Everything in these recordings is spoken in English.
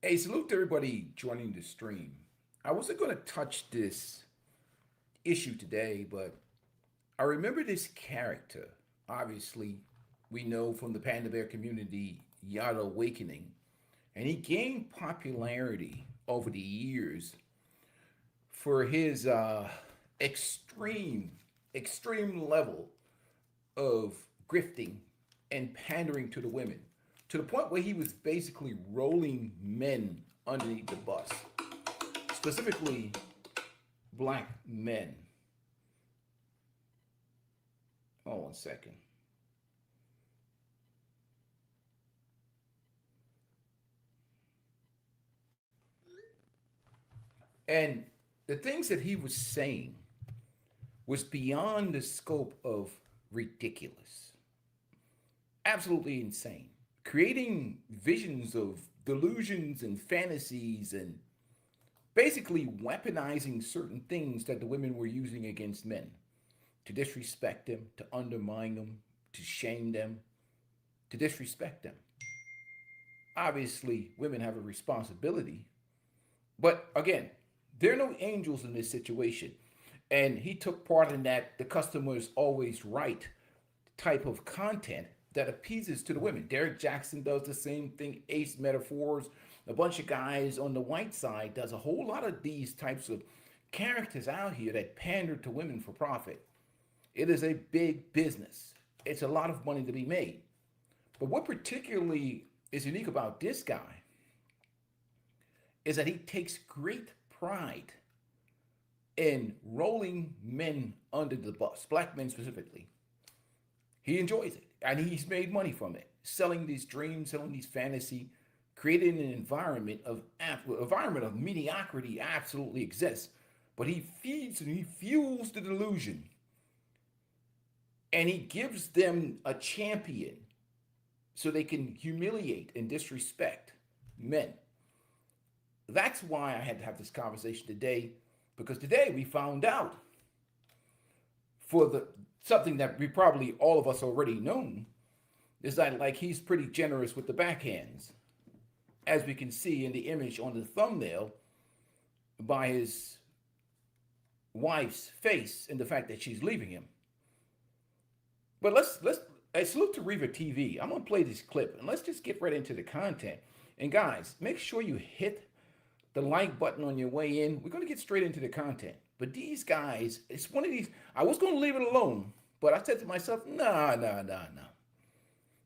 Hey, salute to everybody joining the stream. I wasn't going to touch this issue today, but I remember this character. Obviously, we know from the Panda Bear community, Yada Awakening, and he gained popularity over the years for his extreme, extreme level of grifting and pandering to the women to the point where he was basically rolling men underneath the bus, specifically black men. Hold on one second. And the things that he was saying was beyond the scope of ridiculous, absolutely insane, creating visions of delusions and fantasies and basically weaponizing certain things that the women were using against men to disrespect them, to undermine them, to shame them, to disrespect them. Obviously, women have a responsibility, but again, there are no angels in this situation. And he took part in that the customer is always right type of content that appeases to the women. Derek Jackson does the same thing, Ace Metaphors, a bunch of guys on the white side does a whole lot of these types of characters out here that pander to women for profit. It is a big business. It's a lot of money to be made. But what particularly is unique about this guy is that he takes great pride in rolling men under the bus, black men specifically. He enjoys it, and he's made money from it, selling these dreams, selling these fantasy, creating an environment of mediocrity absolutely exists. But he feeds and he fuels the delusion, and he gives them a champion so they can humiliate and disrespect men. That's why I had to have this conversation today, because today we found out for the something that we probably all of us already known is that like he's pretty generous with the backhands, as we can see in the image on the thumbnail by his wife's face and the fact that she's leaving him. But let's I salute to Reva TV. I'm gonna play this clip and let's just get right into the content. And guys, make sure you hit the like button on your way in. We're gonna get straight into the content. But these guys, it's one of these. I was gonna leave it alone, but I said to myself, nah.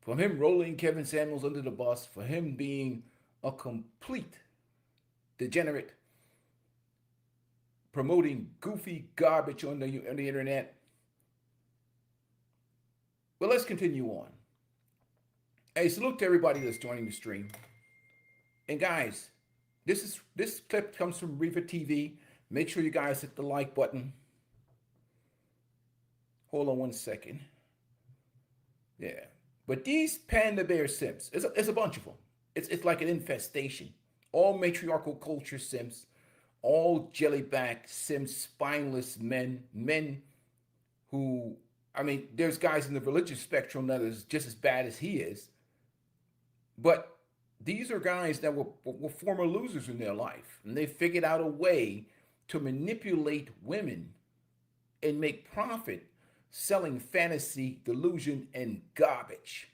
From him rolling Kevin Samuels under the bus, for him being a complete degenerate, promoting goofy garbage on the internet. But let's continue on. Hey, salute to everybody that's joining the stream. And guys, this clip comes from Reva TV. Make sure you guys hit the like button. Hold on one second. Yeah. But these Panda Bear Simps, it's a bunch of them. It's like an infestation. All matriarchal culture Simps, all jellyback Simps, spineless men who, I mean, there's guys in the religious spectrum that is just as bad as he is. But these are guys that were former losers in their life. And they figured out a way to manipulate women and make profit selling fantasy, delusion, and garbage.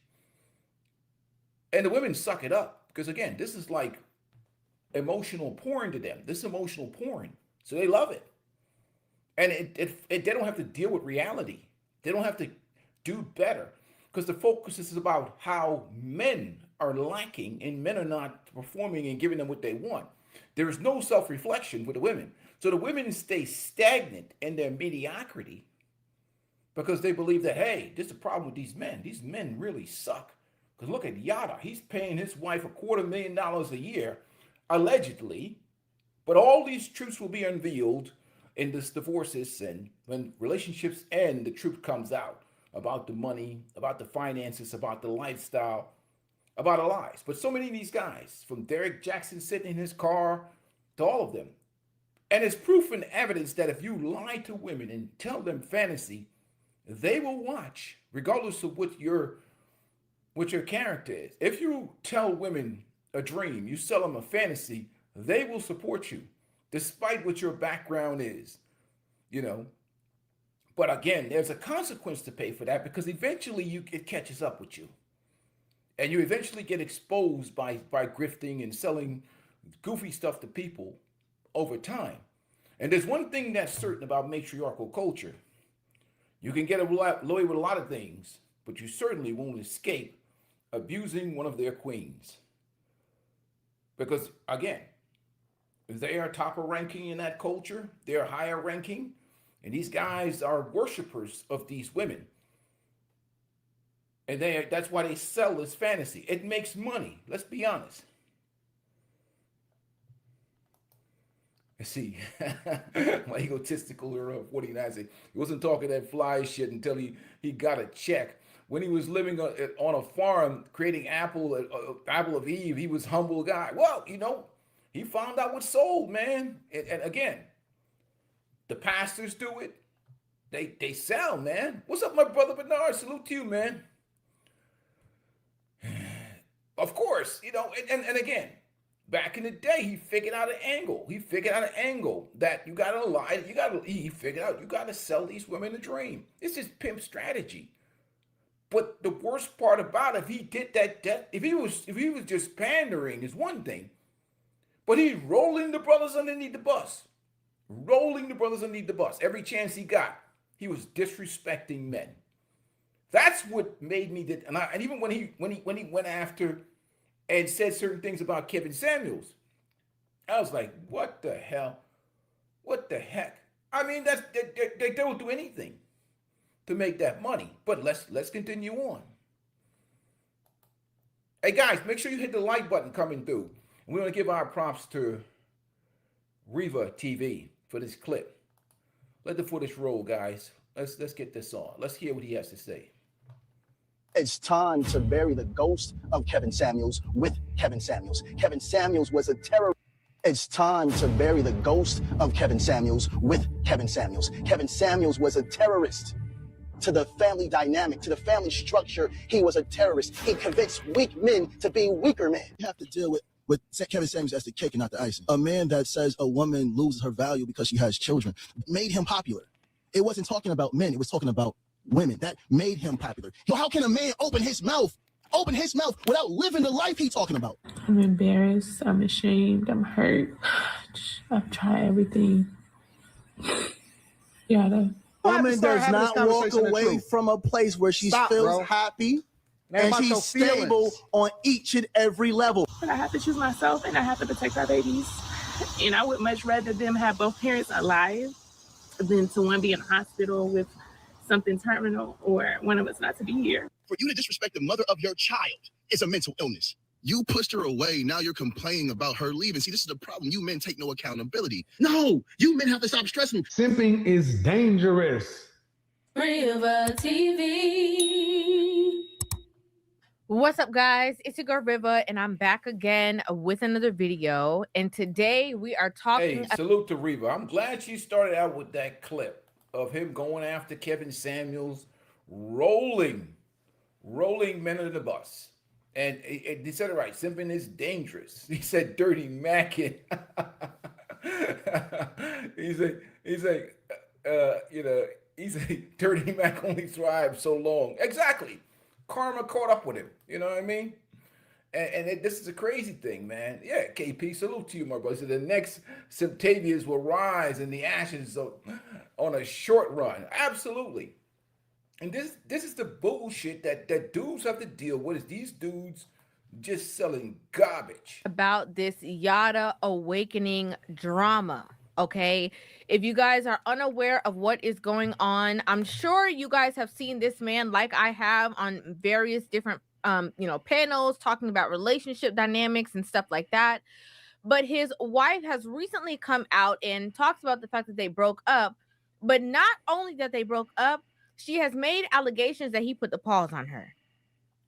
And the women suck it up because, again, this is like emotional porn to them. This is emotional porn. So they love it. And they don't have to deal with reality. They don't have to do better because the focus is about how men are lacking and men are not performing and giving them what they want. There is no self reflection with the women. So the women stay stagnant in their mediocrity because they believe that, hey, there's a problem with these men. These men really suck. Because look at Yada. He's paying his wife $250,000 a year, allegedly. But all these truths will be unveiled in this divorces and when relationships end, the truth comes out about the money, about the finances, about the lifestyle, about our lives. But so many of these guys, from Derek Jackson sitting in his car to all of them, and it's proof and evidence that if you lie to women and tell them fantasy, they will watch, regardless of what your character is. If you tell women a dream, you sell them a fantasy, they will support you despite what your background is, you know. But again, there's a consequence to pay for that because eventually it catches up with you. And you eventually get exposed by grifting and selling goofy stuff to people over time. And there's one thing that's certain about matriarchal culture. You can get away with a lot of things, but you certainly won't escape abusing one of their queens. Because again, they are top ranking in that culture, they're higher ranking, and these guys are worshipers of these women. And that's why they sell this fantasy. It makes money, let's be honest. See, my egotistical era of 49 said he wasn't talking that fly shit until he got a check. When he was living on a farm creating apple of Eve, he was a humble guy. Well, he found out what sold, man. And again, the pastors do it. They sell, man. What's up, my brother Bernard? Salute to you, man. Of course, and again, back in the day, he figured out an angle. He figured out an angle that you gotta lie. He figured out you gotta sell these women a dream. It's just pimp strategy. But the worst part about it, if he did that, if he was just pandering, is one thing. But he's rolling the brothers underneath the bus, every chance he got. He was disrespecting men. That's what made me did. And even when he went after and said certain things about Kevin Samuels, I was like, what the hell? What the heck? I mean, they don't do anything to make that money. But let's continue on. Hey guys, make sure you hit the like button coming through. We want to give our props to Riva TV for this clip. Let the footage roll, guys. Let's get this on. Let's hear what he has to say. It's time to bury the ghost of Kevin Samuels with Kevin Samuels. Kevin Samuels was a terrorist. It's time to bury the ghost of Kevin Samuels with Kevin Samuels. Kevin Samuels was a terrorist. To the family dynamic, to the family structure, he was a terrorist. He convinced weak men to be weaker men. You have to deal with Kevin Samuels as the cake and not the icing. A man that says a woman loses her value because she has children made him popular. It wasn't talking about men, it was talking about women. That made him popular. How can a man open his mouth without living the life he's talking about? I'm embarrassed, I'm ashamed, I'm hurt. I've tried everything. Woman does not walk away from a place where she feels happy and she's stable on each and every level. But I have to choose myself and I have to protect our babies. And I would much rather them have both parents alive than to one be in a hospital with something terminal or one of us not to be here. For you to disrespect the mother of your child is a mental illness. You pushed her away. Now you're complaining about her leaving. See, this is the problem. You men take no accountability. No, you men have to stop stressing. Simping is dangerous. Riva TV. What's up, guys? It's your girl Riva, and I'm back again with another video. And today we are talking. Hey, salute to Riva. I'm glad she started out with that clip of him going after Kevin Samuels, rolling men under the bus. And he said it right. Simping is dangerous. He said dirty macking. he's like, dirty Mac only thrives so long. Exactly. Karma caught up with him. You know what I mean? And this is a crazy thing, man. Yeah, KP, salute to you, my brother. So the next Septavias will rise in the ashes on a short run. Absolutely. And this is the bullshit that dudes have to deal with. Is these dudes just selling garbage about this Yada awakening drama. Okay, if you guys are unaware of what is going on, I'm sure you guys have seen this man like I have on various different panels talking about relationship dynamics and stuff like that. But his wife has recently come out and talks about the fact that they broke up. But not only that they broke up, she has made allegations that he put the pause on her.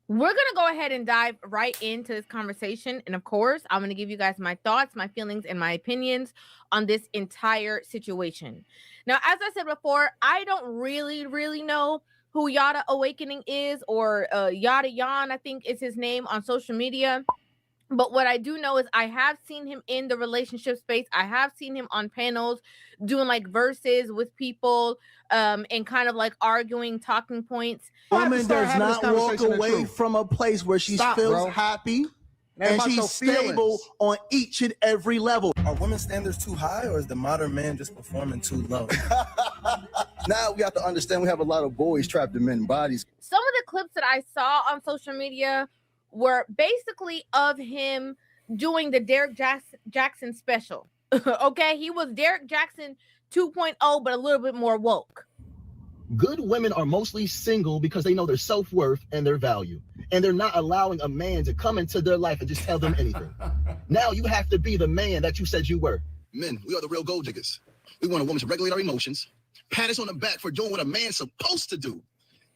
We're going to go ahead and dive right into this conversation. And of course, I'm going to give you guys my thoughts, my feelings, and my opinions on this entire situation. Now, as I said before, I don't really know who Yada Awakening is, or Yada Yan, I think is his name on social media. But what I do know is I have seen him in the relationship space. I have seen him on panels doing like verses with people, and kind of like arguing talking points. Woman Start does having this not walk conversation in away truth. from a place where she Stop, feels bro. happy Man, and about your she's stable feelings. on each and every level. Are women's standards too high, or is the modern man just performing too low? Now we have to understand we have a lot of boys trapped in men's bodies. Some of the clips that I saw on social media were basically of him doing the Derek Jackson special. Okay, he was Derek Jackson 2.0, but a little bit more woke. Good women are mostly single because they know their self-worth and their value. And they're not allowing a man to come into their life and just tell them anything. Now you have to be the man that you said you were. Men, we are the real gold diggers. We want a woman to regulate our emotions, pat us on the back for doing what a man's supposed to do.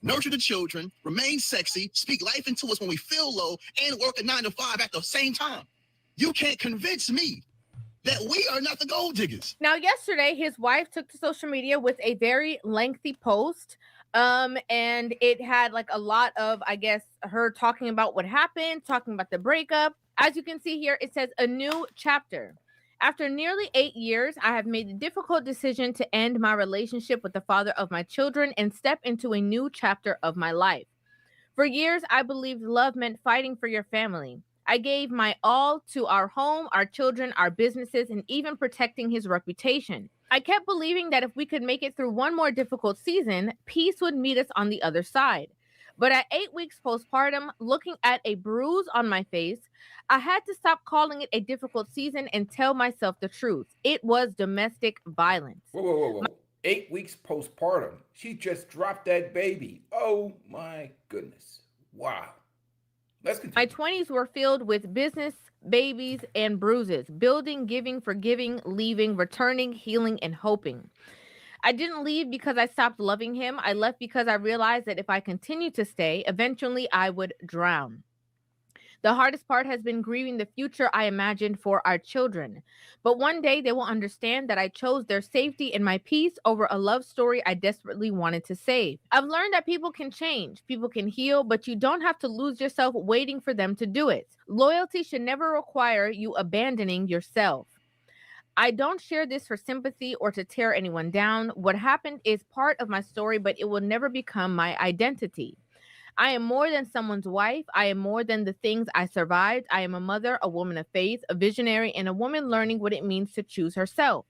Nurture the children, remain sexy, speak life into us when we feel low, and work a 9 to 5 at the same time. You can't convince me that we are not the gold diggers. Now, yesterday, his wife took to social media with a very lengthy post. And it had like a lot of, I guess, her talking about what happened, talking about the breakup. As you can see here, it says a new chapter. After nearly 8 years, I have made the difficult decision to end my relationship with the father of my children and step into a new chapter of my life. For years, I believed love meant fighting for your family. I gave my all to our home, our children, our businesses, and even protecting his reputation. I kept believing that if we could make it through one more difficult season, peace would meet us on the other side. But at 8 weeks postpartum, looking at a bruise on my face, I had to stop calling it a difficult season and tell myself the truth. It was domestic violence. Whoa. 8 weeks postpartum. She just dropped that baby. Oh my goodness. Wow. Let's continue. My 20s were filled with business, babies, and bruises. Building, giving, forgiving, leaving, returning, healing, and hoping. I didn't leave because I stopped loving him. I left because I realized that if I continued to stay, eventually I would drown. The hardest part has been grieving the future I imagined for our children. But one day they will understand that I chose their safety and my peace over a love story I desperately wanted to save. I've learned that people can change, people can heal, but you don't have to lose yourself waiting for them to do it. Loyalty should never require you abandoning yourself. I don't share this for sympathy or to tear anyone down. What happened is part of my story, but it will never become my identity. I am more than someone's wife. I am more than the things I survived. I am a mother, a woman of faith, a visionary, and a woman learning what it means to choose herself.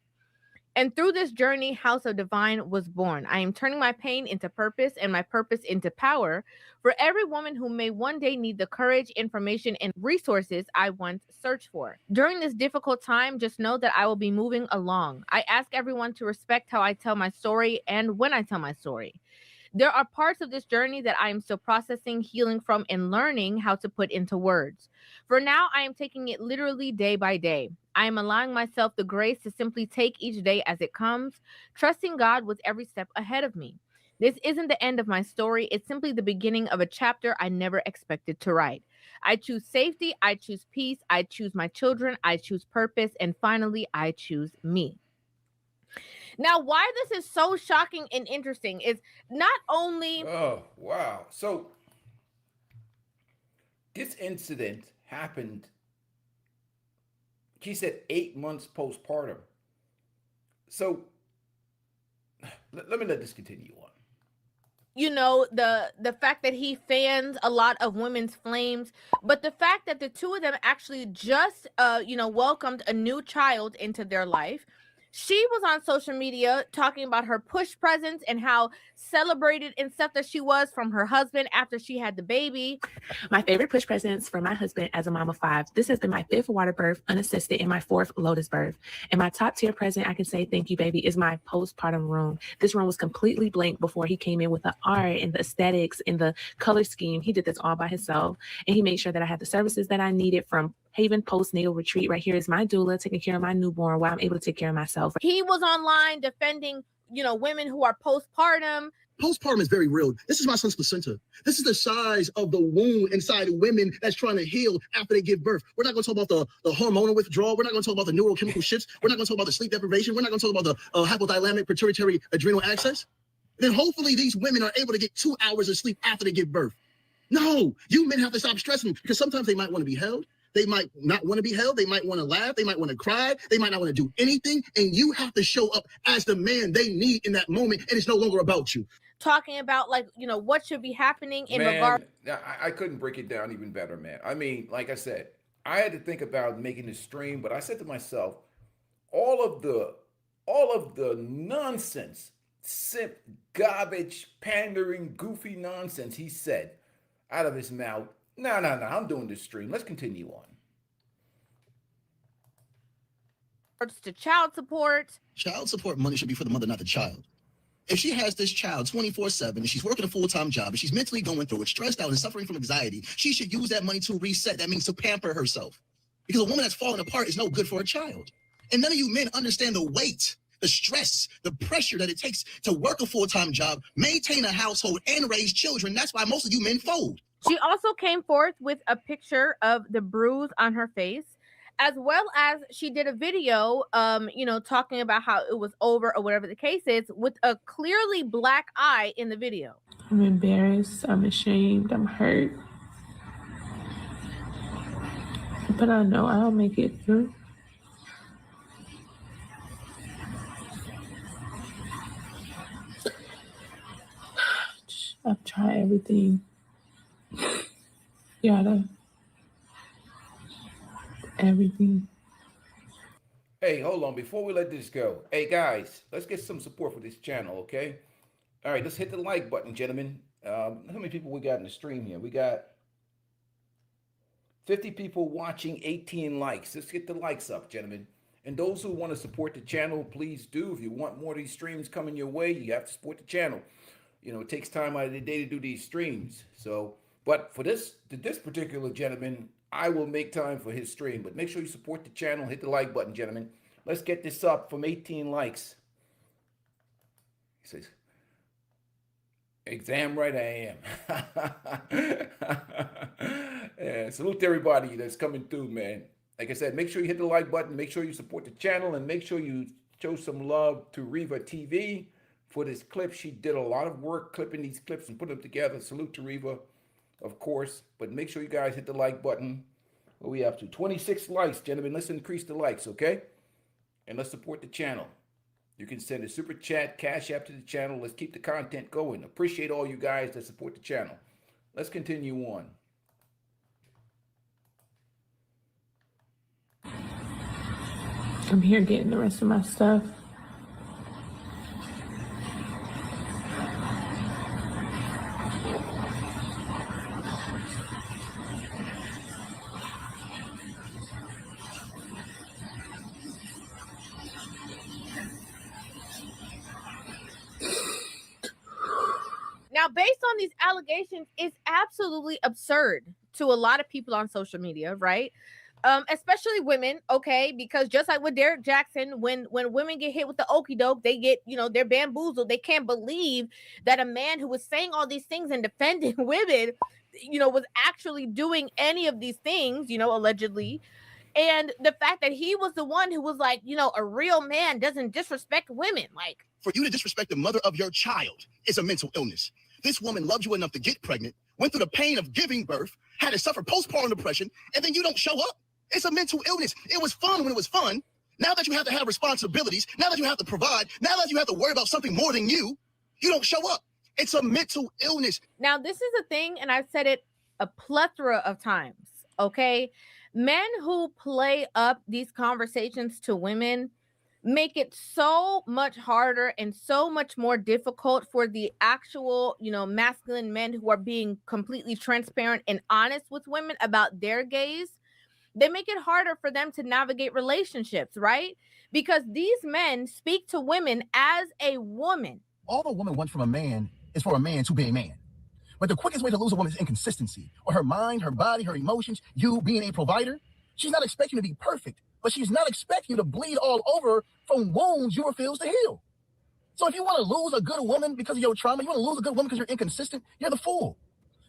And through this journey, House of Divine was born. I am turning my pain into purpose and my purpose into power for every woman who may one day need the courage, information, and resources I once searched for. During this difficult time, just know that I will be moving along. I ask everyone to respect how I tell my story and when I tell my story. There are parts of this journey that I am still processing, healing from, and learning how to put into words. For now, I am taking it literally day by day. I am allowing myself the grace to simply take each day as it comes, trusting God with every step ahead of me. This isn't the end of my story. It's simply the beginning of a chapter I never expected to write. I choose safety. I choose peace. I choose my children. I choose purpose. And finally, I choose me. Now, why this is so shocking and interesting is not only... Oh, wow. So this incident happened, she said 8 months postpartum. So let me let this continue on. You know, the fact that he fans a lot of women's flames, but the fact that the two of them actually just, welcomed a new child into their life. She was on social media talking about her push presence and how celebrated and stuff that she was from her husband after she had the baby. My favorite push presents for my husband as a mom of 5. This has been my 5th water birth, unassisted, and my 4th Lotus birth. And my top tier present, I can say thank you, baby, is my postpartum room. This room was completely blank before he came in with the art and the aesthetics and the color scheme. He did this all by himself. And he made sure that I had the services that I needed from Haven Postnatal Retreat. Right here is my doula taking care of my newborn while I'm able to take care of myself. He was online defending, women who are postpartum. Postpartum is very real. This is my son's placenta. This is the size of the wound inside of women that's trying to heal after they give birth. We're not going to talk about the hormonal withdrawal. We're not going to talk about the neurochemical shifts. We're not going to talk about the sleep deprivation. We're not going to talk about the hypothalamic pituitary adrenal axis. Then hopefully these women are able to get 2 hours of sleep after they give birth. No, you men have to stop stressing because sometimes they might want to be held. They might not want to be held. They might want to laugh. They might want to cry. They might not want to do anything. And you have to show up as the man they need in that moment. And it's no longer about you. Talking about, like, what should be happening in regard. Man, I couldn't break it down even better, man. I mean, like I said, I had to think about making this stream, but I said to myself, all of the nonsense, simp, garbage, pandering, goofy nonsense he said out of his mouth. No, I'm doing this stream. Let's continue on. To child support. Child support money should be for the mother, not the child. If she has this child 24/7 and she's working a full-time job and she's mentally going through it, stressed out and suffering from anxiety, she should use that money to reset. That means to pamper herself. Because a woman that's falling apart is no good for a child. And none of you men understand the weight, the stress, the pressure that it takes to work a full-time job, maintain a household, and raise children. That's why most of you men fold. She also came forth with a picture of the bruise on her face, as well as she did a video, talking about how it was over or whatever the case is, with a clearly black eye in the video. I'm embarrassed. I'm ashamed. I'm hurt. But I know I'll make it through. I've tried everything. Everything. Hey, hold on. Before we let this go, hey guys, let's get some support for this channel, okay? All right, let's hit the like button, gentlemen. How many people we got in the stream here? We got 50 people watching, 18 likes. Let's get the likes up, gentlemen. And those who want to support the channel, please do. If you want more of these streams coming your way, you have to support the channel. It takes time out of the day to do these streams. So, but for this particular gentleman, I will make time for his stream. But make sure you support the channel. Hit the like button, gentlemen. Let's get this up from 18 likes. He says, exam right I am. Yeah, salute to everybody that's coming through, man. Like I said, make sure you hit the like button. Make sure you support the channel. And make sure you show some love to Riva TV for this clip. She did a lot of work clipping these clips and putting them together. Salute to Riva, of course. But make sure you guys hit the like button. What we up to? 26 likes, gentlemen. Let's increase the likes, okay? And let's support the channel. You can send a super chat, cash app to the channel. Let's keep the content going. Appreciate all you guys that support the channel. Let's continue on. I'm here getting the rest of my stuff. Now, based on these allegations, it's absolutely absurd to a lot of people on social media, right? Especially women, okay? Because just like with Derek Jackson, when women get hit with the okie doke, they get, they're bamboozled. They can't believe that a man who was saying all these things and defending women, was actually doing any of these things, allegedly. And the fact that he was the one who was like, a real man doesn't disrespect women. Like, for you to disrespect the mother of your child is a mental illness. This woman loved you enough to get pregnant, went through the pain of giving birth, had to suffer postpartum depression, and then you don't show up. It's a mental illness. It was fun when it was fun. Now that you have to have responsibilities, now that you have to provide, now that you have to worry about something more than you don't show up. It's a mental illness. Now, this is a thing, and I've said it a plethora of times, okay? Men who play up these conversations to women make it so much harder and so much more difficult for the actual, masculine men who are being completely transparent and honest with women about their gaze. They make it harder for them to navigate relationships, right? Because these men speak to women as a woman. All a woman wants from a man is for a man to be a man. But the quickest way to lose a woman is inconsistency, or her mind, her body, her emotions, you being a provider. She's not expecting you to be perfect, but she's not expecting you to bleed all over from wounds you refuse to heal. So if you want to lose a good woman because of your trauma, you want to lose a good woman because you're inconsistent, you're the fool.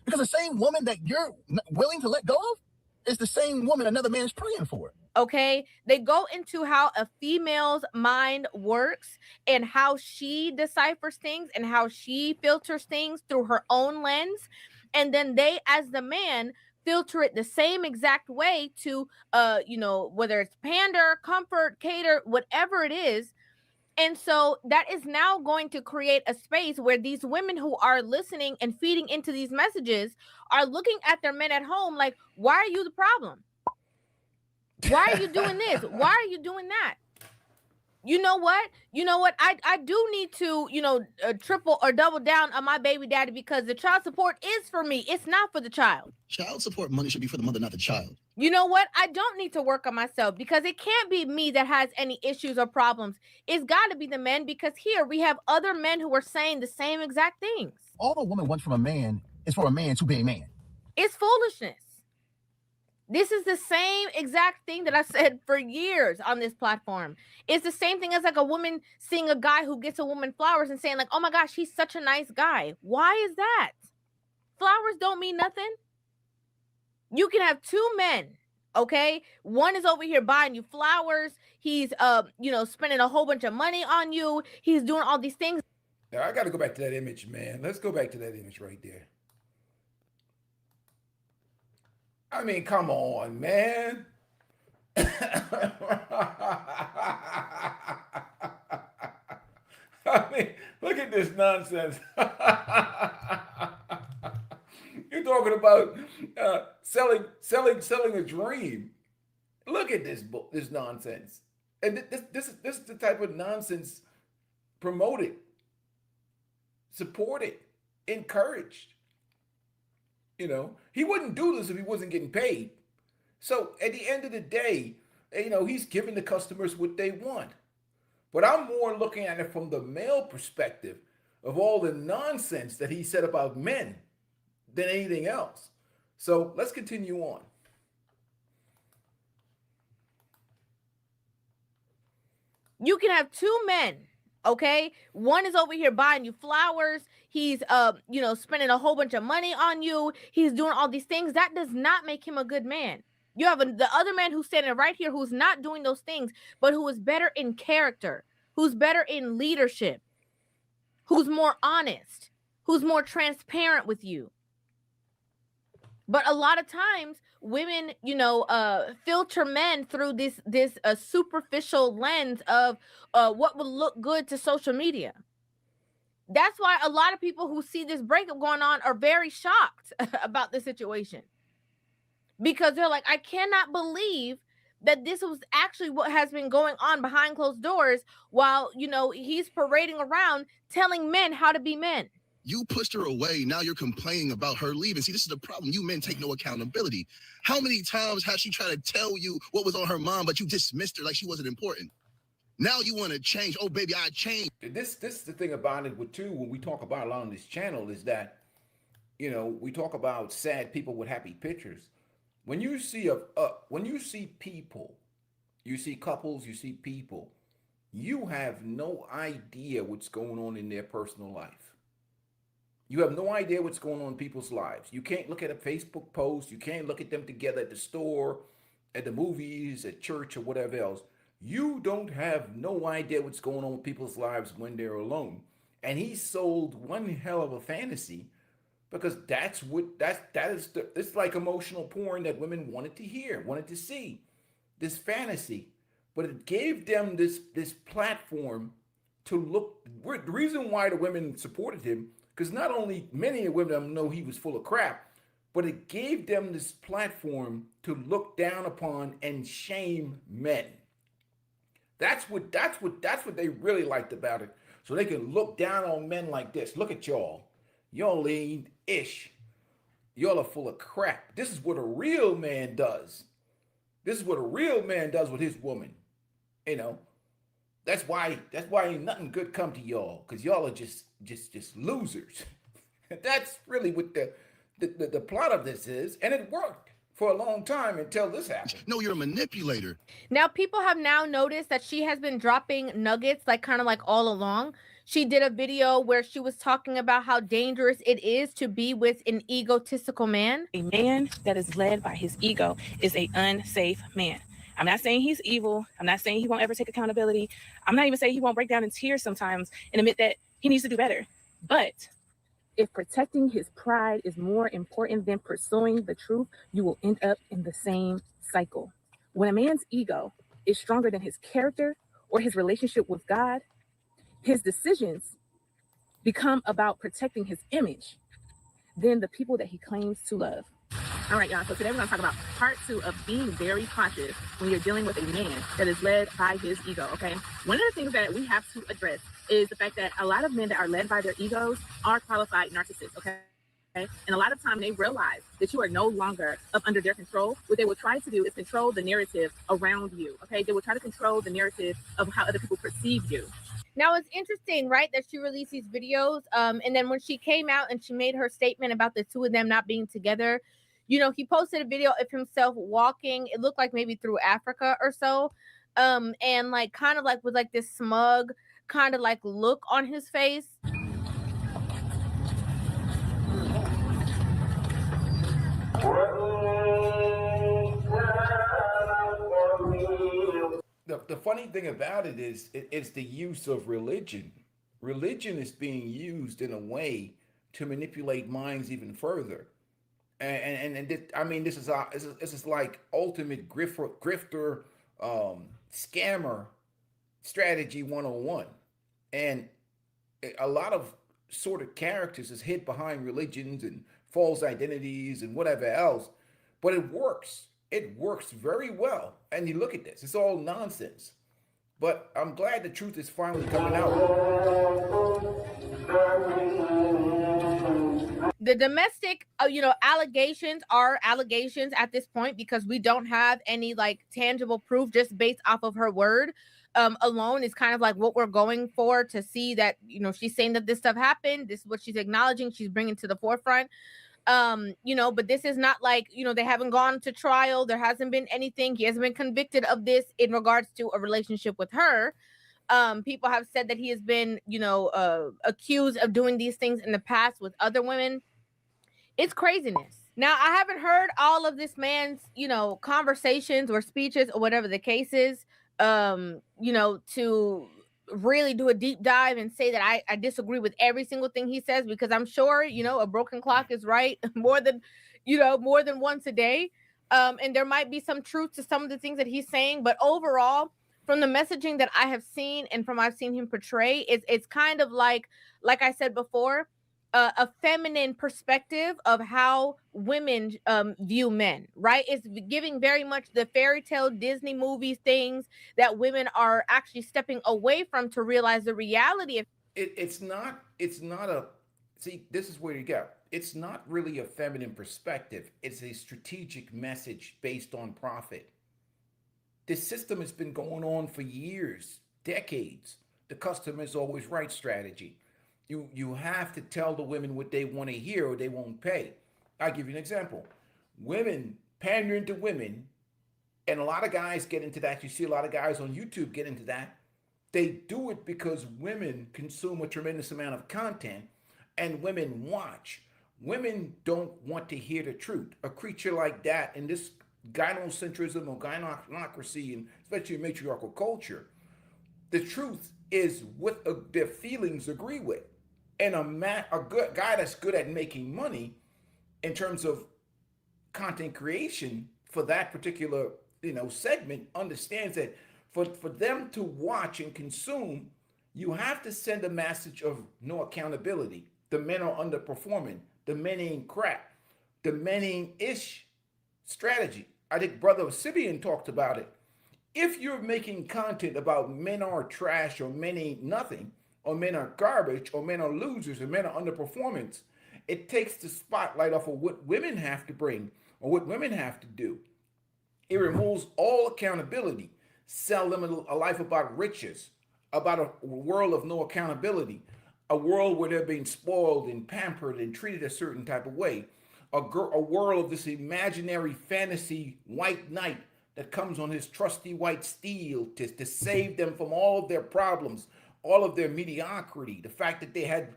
Because the same woman that you're willing to let go of is the same woman another man's praying for. Okay, they go into how a female's mind works and how she deciphers things and how she filters things through her own lens. And then they, as the man, filter it the same exact way to whether it's pander, comfort, cater, whatever it is. And so that is now going to create a space where these women who are listening and feeding into these messages are looking at their men at home like, why are you the problem? Why are you doing this? Why are you doing that? You know what? I do need to, triple or double down on my baby daddy, because the child support is for me. It's not for the child. Child support money should be for the mother, not the child. You know what? I don't need to work on myself, because it can't be me that has any issues or problems. It's got to be the men, because here we have other men who are saying the same exact things. All a woman wants from a man is for a man to be a man. It's foolishness. This is the same exact thing that I said for years on this platform. It's the same thing as like a woman seeing a guy who gets a woman flowers and saying like, oh my gosh, he's such a nice guy. Why is that? Flowers don't mean nothing. You can have two men, okay? One is over here buying you flowers. He's, spending a whole bunch of money on you. He's doing all these things. Now, I got to go back to that image, man. Let's go back to that image right there. I mean, come on, man. I mean, look at this nonsense. You're talking about selling a dream. Look at this nonsense, and this is the type of nonsense promoted, supported, encouraged. He wouldn't do this if he wasn't getting paid. So at the end of the day, he's giving the customers what they want. But I'm more looking at it from the male perspective of all the nonsense that he said about men than anything else. So let's continue on. You can have two men, okay? One is over here buying you flowers. He's, spending a whole bunch of money on you. He's doing all these things. That does not make him a good man. You have the other man who's standing right here who's not doing those things, but who is better in character, who's better in leadership, who's more honest, who's more transparent with you. But a lot of times women, filter men through this superficial lens of what would look good to social media. That's why a lot of people who see this breakup going on are very shocked about the situation, because they're like, I cannot believe that this was actually what has been going on behind closed doors while, he's parading around telling men how to be men. You pushed her away. Now you're complaining about her leaving. See, this is the problem. You men take no accountability. How many times has she tried to tell you what was on her mind, but you dismissed her like she wasn't important? Now you want to change. Oh, baby, I changed. This is the thing about it too, when we talk about a lot on this channel, is that, we talk about sad people with happy pictures. When you see people, you see couples, you see people, you have no idea what's going on in their personal life. You have no idea what's going on in people's lives. You can't look at a Facebook post. You can't look at them together at the store, at the movies, at church, or whatever else. You don't have no idea what's going on with people's lives when they're alone. And he sold one hell of a fantasy, because it's like emotional porn that women wanted to hear, wanted to see, this fantasy. But it gave them this platform to look. The reason why the women supported him, because not only many of women know he was full of crap, but it gave them this platform to look down upon and shame men. That's what they really liked about it. So they can look down on men like this. Look at y'all. Y'all lean-ish. Y'all are full of crap. This is what a real man does. This is what a real man does with his woman. That's why ain't nothing good come to y'all, because y'all are just losers. That's really what the plot of this is, and it worked for a long time until this happened. No, you're a manipulator. Now, people have now noticed that she has been dropping nuggets, kind of all along. She did a video where she was talking about how dangerous it is to be with an egotistical man. A man that is led by his ego is an unsafe man. I'm not saying he's evil. I'm not saying he won't ever take accountability. I'm not even saying he won't break down in tears sometimes and admit that he needs to do better. But If protecting his pride is more important than pursuing the truth, you will end up in the same cycle. When a man's ego is stronger than his character or his relationship with God, his decisions become about protecting his image than the people that he claims to love. All right, y'all. So today we're going to talk about part 2 of being very cautious when you're dealing with a man that is led by his ego, okay? One of the things that we have to address is the fact that a lot of men that are led by their egos are qualified narcissists, okay? And a lot of time they realize that you are no longer up under their control. What they will try to do is control the narrative around you, okay? They will try to control the narrative of how other people perceive you. Now it's interesting, right, that she released these videos. And then when she came out and she made her statement about the two of them not being together, you know, he posted a video of himself walking. It looked like maybe through Africa or so. And like kind of like with like this smug kind of like look on his face. The funny thing about it is it's the use of religion. Religion is being used in a way to manipulate minds even further. I mean, this is like ultimate grifter, scammer strategy 101. And a lot of sort of characters is hid behind religions and false identities and whatever else, but it works. It works very well. And you look at this, it's all nonsense. But I'm glad the truth is finally coming out. The domestic, allegations are allegations at this point because we don't have any like tangible proof just based off of her word. Alone is kind of like what we're going for to see that, she's saying that this stuff happened. This is what she's acknowledging. She's bringing to the forefront. But this is not like, they haven't gone to trial. There hasn't been anything. He hasn't been convicted of this in regards to a relationship with her. People have said that he has been, accused of doing these things in the past with other women. It's craziness. Now, I haven't heard all of this man's, conversations or speeches or whatever the case is, to really do a deep dive and say that I disagree with every single thing he says, because I'm sure, a broken clock is right more than once a day. And there might be some truth to some of the things that he's saying, but overall, from the messaging that I have seen and from I've seen him portray, it's kind of like I said before, a feminine perspective of how women view men, right? It's giving very much the fairy tale Disney movies things that women are actually stepping away from to realize the reality of It's not a, see, this is where you go. It's not really a feminine perspective. It's a strategic message based on profit. This system has been going on for years, decades. The customer is always right strategy. You have to tell the women what they want to hear or they won't pay. I'll give you an example. Women pandering to women, and a lot of guys get into that. You see a lot of guys on YouTube get into that. They do it because women consume a tremendous amount of content and women watch. Women don't want to hear the truth. A creature like that in this gynocentrism or gynocracy, and especially matriarchal culture, the truth is what their feelings agree with. And a good guy that's good at making money in terms of content creation for that particular segment understands that for them to watch and consume, you have to send a message of no accountability. The men are underperforming. The men ain't crap. The men ain't ish strategy. I think Brother Sibian talked about it. If you're making content about men are trash or men ain't nothing, or men are garbage, or men are losers, or men are underperformance, it takes the spotlight off of what women have to bring or what women have to do. It removes all accountability. Sell them a life about riches, about a world of no accountability, a world where they're being spoiled and pampered and treated a certain type of way, a world of this imaginary fantasy white knight that comes on his trusty white steel to save them from all of their problems, all of their mediocrity, the fact that they had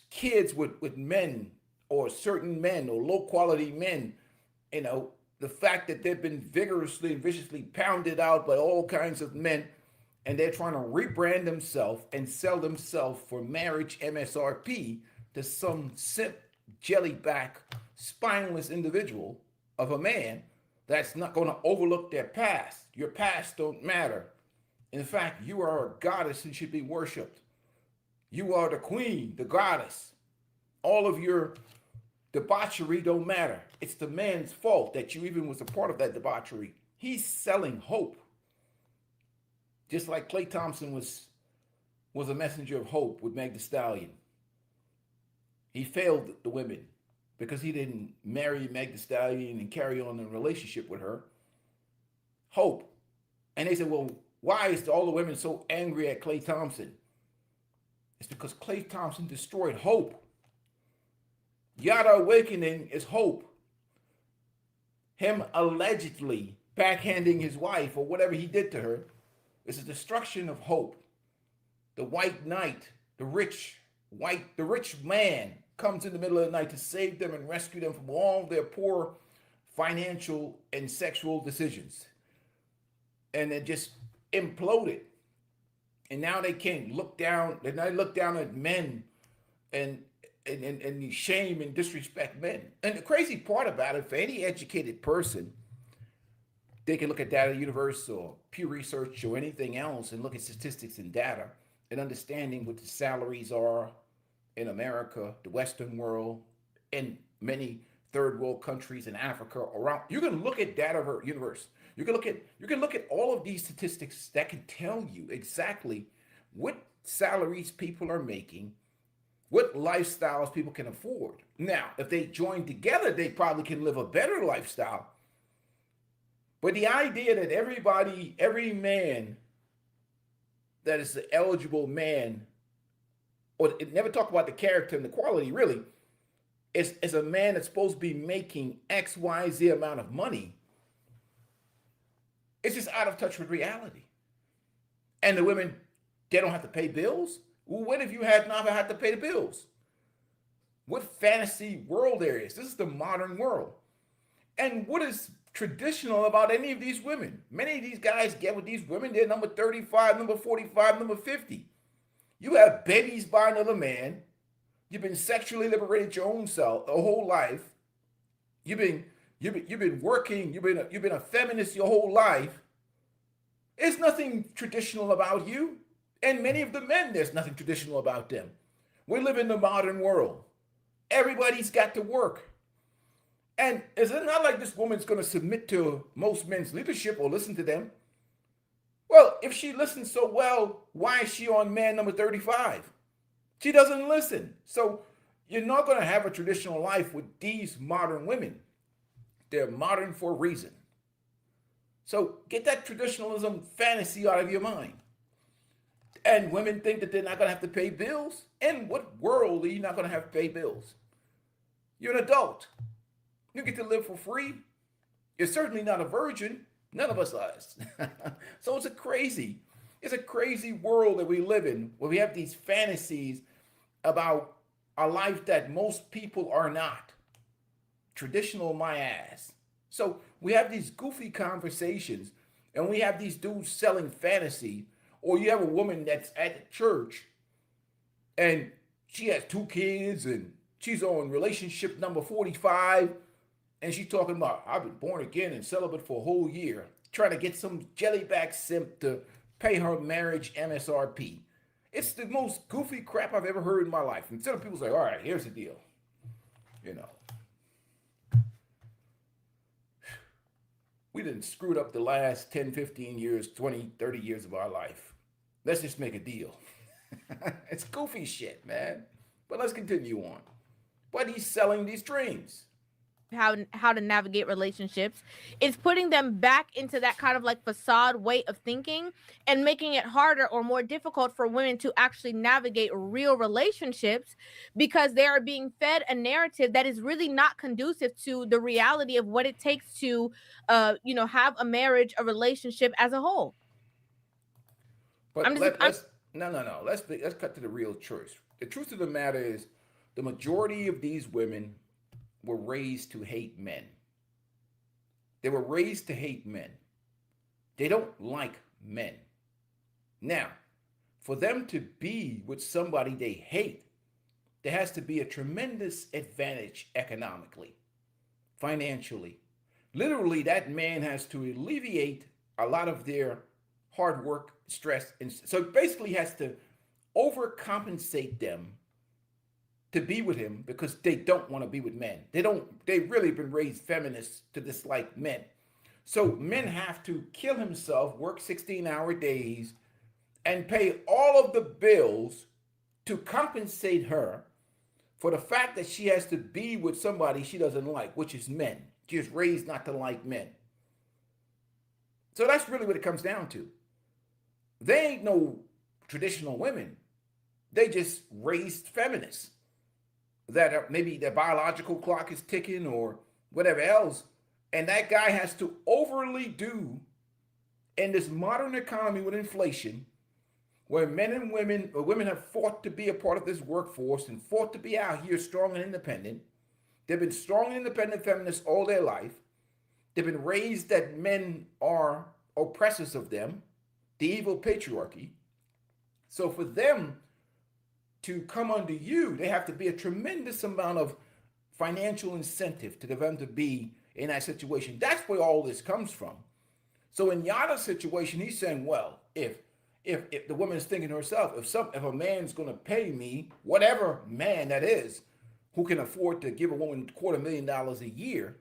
kids with men or certain men or low quality men, the fact that they've been vigorously and viciously pounded out by all kinds of men, and they're trying to rebrand themselves and sell themselves for marriage MSRP to some simp, jellyback, spineless individual of a man that's not going to overlook their past. Your past don't matter. In fact, you are a goddess and should be worshipped. You are the queen, the goddess. All of your debauchery don't matter. It's the man's fault that you even was a part of that debauchery. He's selling hope. Just like Klay Thompson was a messenger of hope with Meg Thee Stallion. He failed the women because he didn't marry Meg Thee Stallion and carry on a relationship with her. Hope. And they said, well, why is all the women so angry at Klay Thompson? It's because Klay Thompson destroyed hope. Yada Awakening is hope. Him allegedly backhanding his wife or whatever he did to her is a destruction of hope. The white knight, the rich man comes in the middle of the night to save them and rescue them from all their poor financial and sexual decisions. And it just imploded. And now they can't look down, they look down at men and shame and disrespect men. And the crazy part about it, for any educated person, they can look at Data Universe or Pew Research or anything else and look at statistics and data and understanding what the salaries are in America, the Western world, in many third world countries in Africa around. You can look at Data Universe. You can look at all of these statistics that can tell you exactly what salaries people are making, what lifestyles people can afford. Now, if they join together, they probably can live a better lifestyle. But the idea that every man that is an eligible man, or it never talk about the character and the quality really, is a man that's supposed to be making X, Y, Z amount of money. It's just out of touch with reality. And the women, they don't have to pay bills? Well, what if you had never had to pay the bills? What fantasy world there is? This is the modern world. And what is traditional about any of these women? Many of these guys get with these women, they're number 35, number 45, number 50. You have babies by another man. You've been sexually liberated your own self a whole life. You've been working, you've been a feminist your whole life. There's nothing traditional about you. And many of the men, there's nothing traditional about them. We live in the modern world. Everybody's got to work. And it's not like this woman's going to submit to most men's leadership or listen to them. Well, if she listens so well, why is she on man number 35? She doesn't listen. So you're not going to have a traditional life with these modern women. They're modern for a reason. So get that traditionalism fantasy out of your mind. And women think that they're not going to have to pay bills. In what world are you not going to have to pay bills? You're an adult. You get to live for free. You're certainly not a virgin. None of us are. So it's a crazy world that we live in, where we have these fantasies about a life that most people are not. Traditional my ass. So we have these goofy conversations, and we have these dudes selling fantasy, or you have a woman that's at the church and she has 2 kids and she's on relationship number 45, and she's talking about, I've been born again and celibate for a whole year, trying to get some jellyback simp to pay her marriage MSRP. It's the most goofy crap I've ever heard in my life. Instead of people say, all right, here's the deal. We done screwed up the last 10, 15 years, 20, 30 years of our life. Let's just make a deal. It's goofy shit, man. But let's continue on. But he's selling these dreams. How to navigate relationships. It's putting them back into that kind of like facade way of thinking and making it harder or more difficult for women to actually navigate real relationships, because they are being fed a narrative that is really not conducive to the reality of what it takes to have a marriage, a relationship as a whole. But let's cut to the real truth. The truth of the matter is, the majority of these women were raised to hate men. They were raised to hate men. They don't like men. Now, for them to be with somebody they hate, there has to be a tremendous advantage economically, financially. Literally, that man has to alleviate a lot of their hard work, stress, and so basically has to overcompensate them to be with him because they don't want to be with men. They've really been raised feminists to dislike men. So men have to kill himself, work 16-hour days, and pay all of the bills to compensate her for the fact that she has to be with somebody she doesn't like, which is men. She was raised not to like men. So that's really what it comes down to. They ain't no traditional women. They just raised feminists that maybe their biological clock is ticking or whatever else. And that guy has to overly do in this modern economy with inflation, where men and women, or women have fought to be a part of this workforce and fought to be out here strong and independent. They've been strong and independent feminists all their life. They've been raised that men are oppressors of them, the evil patriarchy. So for them to come under you, they have to be a tremendous amount of financial incentive to them to be in that situation. That's where all this comes from. So in Yada's situation, he's saying, well, if the woman is thinking to herself, if a man's going to pay me, whatever man that is, who can afford to give a woman $250,000 a year,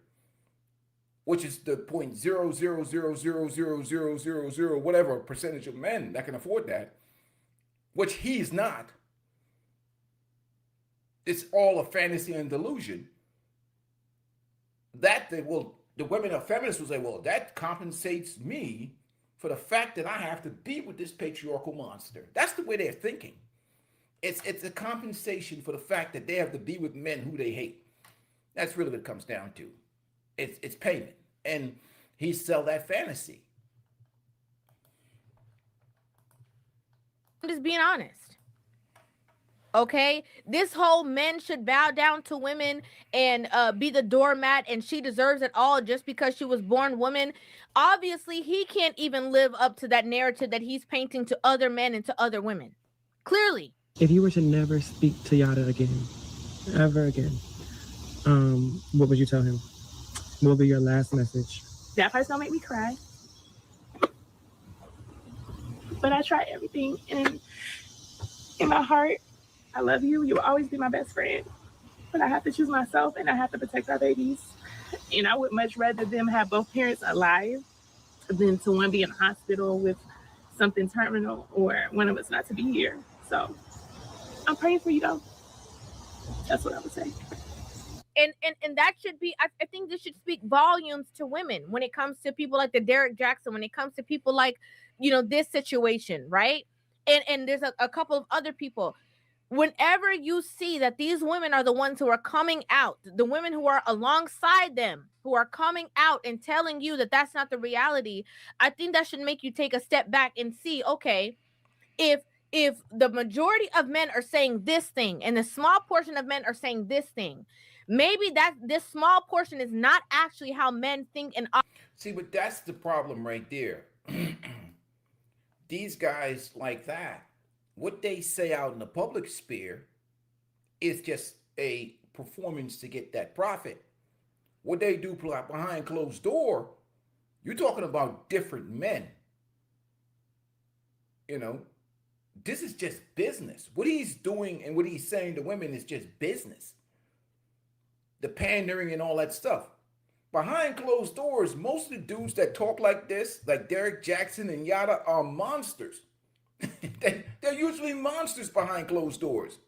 which is the 0.000000000 whatever percentage of men that can afford that, which he's not. It's all a fantasy and delusion. The women of feminists will say, well, that compensates me for the fact that I have to be with this patriarchal monster. That's the way they're thinking. It's a compensation for the fact that they have to be with men who they hate. That's really what it comes down to. It's payment. And he sell that fantasy. I'm just being honest. Okay, this whole men should bow down to women and be the doormat and she deserves it all just because she was born woman. Obviously, he can't even live up to that narrative that he's painting to other men and to other women. Clearly. If you were to never speak to Yada again, ever again, what would you tell him? What would be your last message? That part's gonna make me cry. But I try everything, and in my heart, I love you. You will always be my best friend. But I have to choose myself, and I have to protect our babies. And I would much rather them have both parents alive than to one be in a hospital with something terminal or one of us not to be here. So I'm praying for you, though. That's what I would say. And that should be, I think this should speak volumes to women when it comes to people like the Derek Jackson, when it comes to people like, this situation, right? And there's a couple of other people. Whenever you see that these women are the ones who are coming out, the women who are alongside them, who are coming out and telling you that that's not the reality, I think that should make you take a step back and see, okay, if the majority of men are saying this thing and the small portion of men are saying this thing, maybe that this small portion is not actually how men think and see, but that's the problem right there. These guys like that, what they say out in the public sphere is just a performance to get that profit. What they do behind closed door, you're talking about different men. This is just business. What he's doing and what he's saying to women is just business. The pandering and all that stuff. Behind closed doors, most of the dudes that talk like this, like Derek Jackson and Yada, are monsters. They're usually monsters behind closed doors.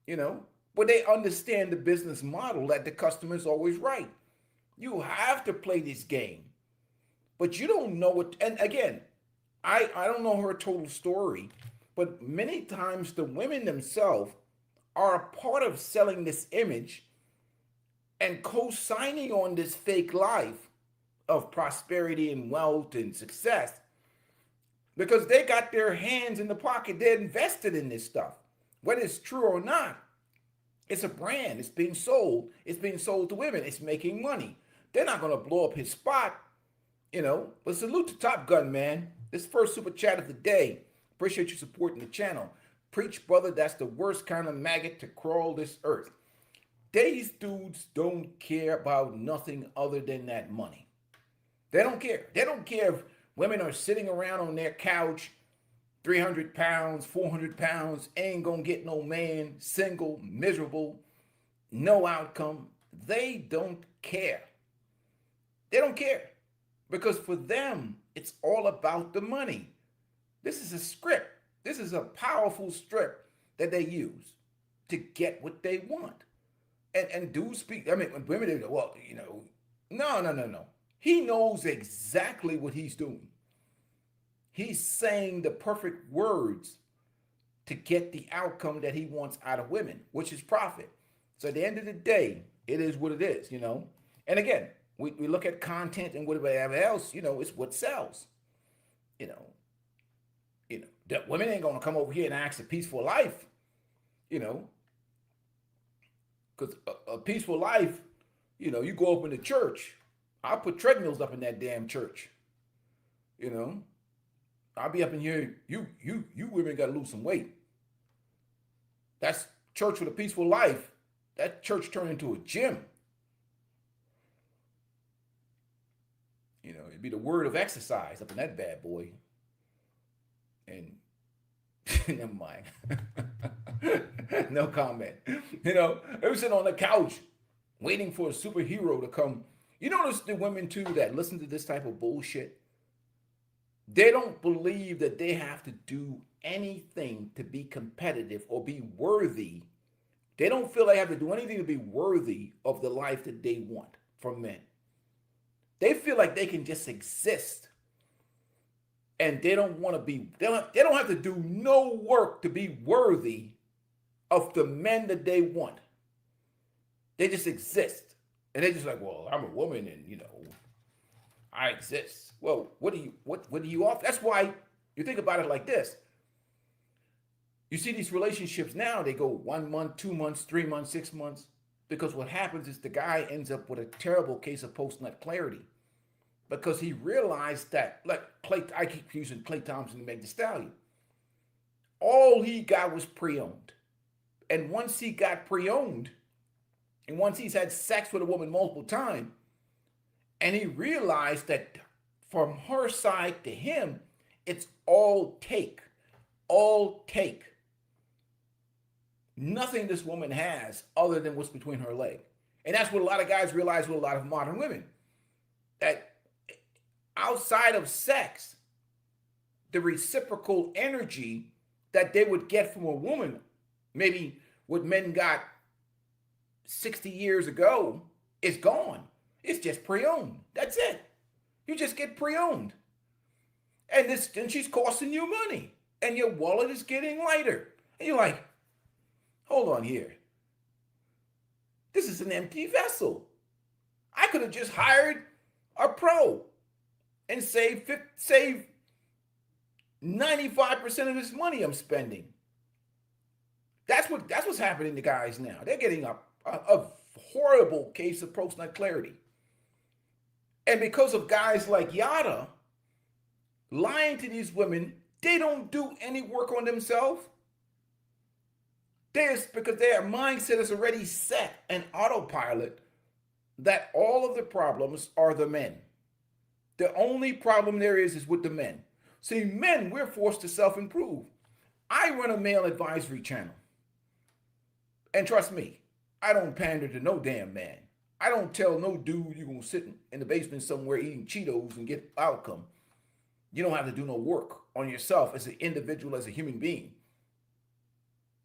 But they understand the business model that the customer is always right. You have to play this game. But you don't know what, and again, I don't know her total story, but many times the women themselves are a part of selling this image and co-signing on this fake life of prosperity and wealth and success because they got their hands in the pocket. They're invested in this stuff. Whether it's true or not, it's a brand. It's being sold. It's being sold to women. It's making money. They're not going to blow up his spot, But salute to Top Gun, man. This first super chat of the day. Appreciate you supporting the channel. Preach, brother, that's the worst kind of maggot to crawl this earth. These dudes don't care about nothing other than that money. They don't care. They don't care if women are sitting around on their couch, 300 pounds, 400 pounds, ain't gonna get no man, single, miserable, no outcome. They don't care. They don't care. Because for them, it's all about the money. This is a script. This is a powerful script that they use to get what they want. And dudes speak, I mean, when women, they go, well, you know, no. He knows exactly what he's doing. He's saying the perfect words to get the outcome that he wants out of women, which is profit. So at the end of the day, it is what it is, you know. And again, we look at content and whatever else, you know, it's what sells. You know, that women ain't gonna come over here and ask a peaceful life, you know. Because a peaceful life, you know, you go up in the church. I'll put treadmills up in that damn church. You know, I'll be up in here. You women got to lose some weight. That's church with a peaceful life. That church turned into a gym. You know, it'd be the word of exercise up in that bad boy. And never mind. No comment. You know, they were sitting on the couch waiting for a superhero to come. You notice the women too that listen to this type of bullshit? They don't believe that they have to do anything to be competitive or be worthy. They don't feel they have to do anything to be worthy of the life that they want from men. They feel like they can just exist. And they don't want to be, they don't have to do no work to be worthy of the men that they want. They just exist. And they're just like, well, I'm a woman and, you know, I exist. Well, what do you offer? That's why you think about it like this. You see these relationships now, they go 1 month, 2 months, 3 months, 6 months, because what happens is the guy ends up with a terrible case of post-nut clarity because he realized that, like I keep using Klay Thompson to make the stallion. All he got was pre-owned. And once he got pre-owned, and once he's had sex with a woman multiple times, and he realized that from her side to him, it's all take. Nothing this woman has other than what's between her leg. And that's what a lot of guys realize with a lot of modern women. That outside of sex, the reciprocal energy that they would get from a woman, maybe what men got 60 years ago, is gone. It's just pre-owned. That's it. You just get pre-owned. And she's costing you money. And your wallet is getting lighter. And you're like, hold on here. This is an empty vessel. I could have just hired a pro and saved 95% of this money I'm spending. That's what's happening to guys now. They're getting a horrible case of post-nut clarity. And because of guys like Yada lying to these women, they don't do any work on themselves. Because their mindset is already set and autopilot that all of the problems are the men. The only problem there is with the men. See, men, we're forced to self-improve. I run a male advisory channel. And trust me, I don't pander to no damn man. I don't tell no dude you're going to sit in the basement somewhere eating Cheetos and get outcome. You don't have to do no work on yourself as an individual, as a human being.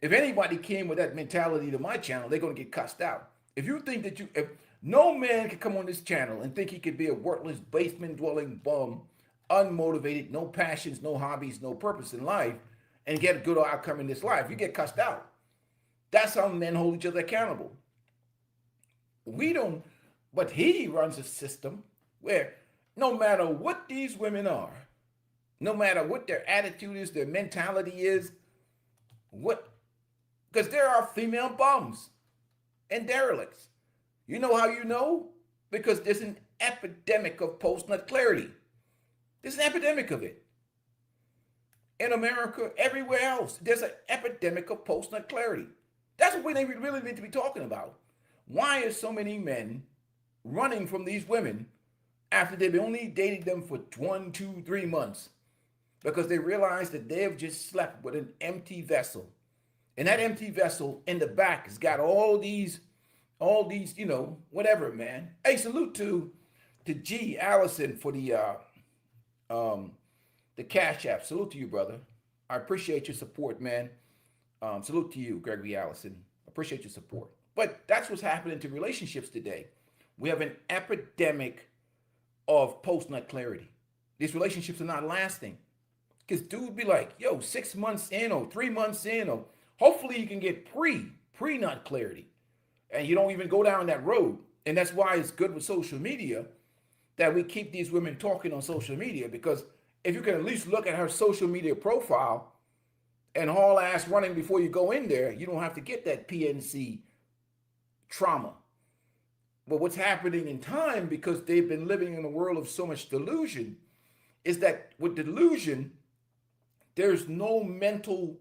If anybody came with that mentality to my channel, they're going to get cussed out. If you think that if no man can come on this channel and think he could be a worthless basement-dwelling bum, unmotivated, no passions, no hobbies, no purpose in life, and get a good outcome in this life, you get cussed out. That's how men hold each other accountable. We don't, but he runs a system where no matter what these women are, no matter what their attitude is, their mentality is, because there are female bums and derelicts. You know how you know? Because there's an epidemic of post-nut clarity. There's an epidemic of it. in America, everywhere else. There's an epidemic of post-nut clarity. That's what we really need to be talking about. Why are so many men running from these women after they've only dated them for 1, 2, 3 months? Because they realize that they have just slept with an empty vessel. And that empty vessel in the back has got all these, whatever, man. Hey, salute to G Allison for the Cash App. Salute to you, brother. I appreciate your support, man. Salute to you, Gregory Allison. Appreciate your support. But that's what's happening to relationships today. We have an epidemic of post-nut clarity. These relationships are not lasting. Because dude be like, yo, 6 months in or 3 months in, or hopefully you can get pre-nut clarity. And you don't even go down that road. And that's why it's good with social media that we keep these women talking on social media, because if you can at least look at her social media profile and haul ass running before you go in there, you don't have to get that PNC trauma. But what's happening in time, because they've been living in a world of so much delusion, is that with delusion, there's no mental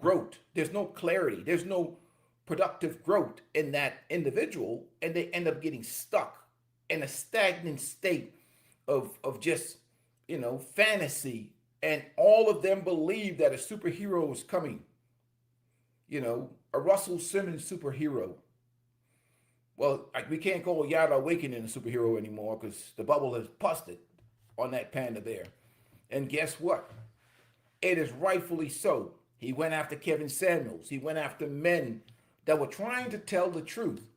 growth, there's no clarity, there's no productive growth in that individual, and they end up getting stuck in a stagnant state of just, fantasy. And all of them believe that a superhero is coming, a Russell Simmons superhero. Well, we can't call Yada Awakening a superhero anymore because the bubble has busted on that panda bear. And guess what? It is rightfully so. He went after Kevin Samuels. He went after men that were trying to tell the truth.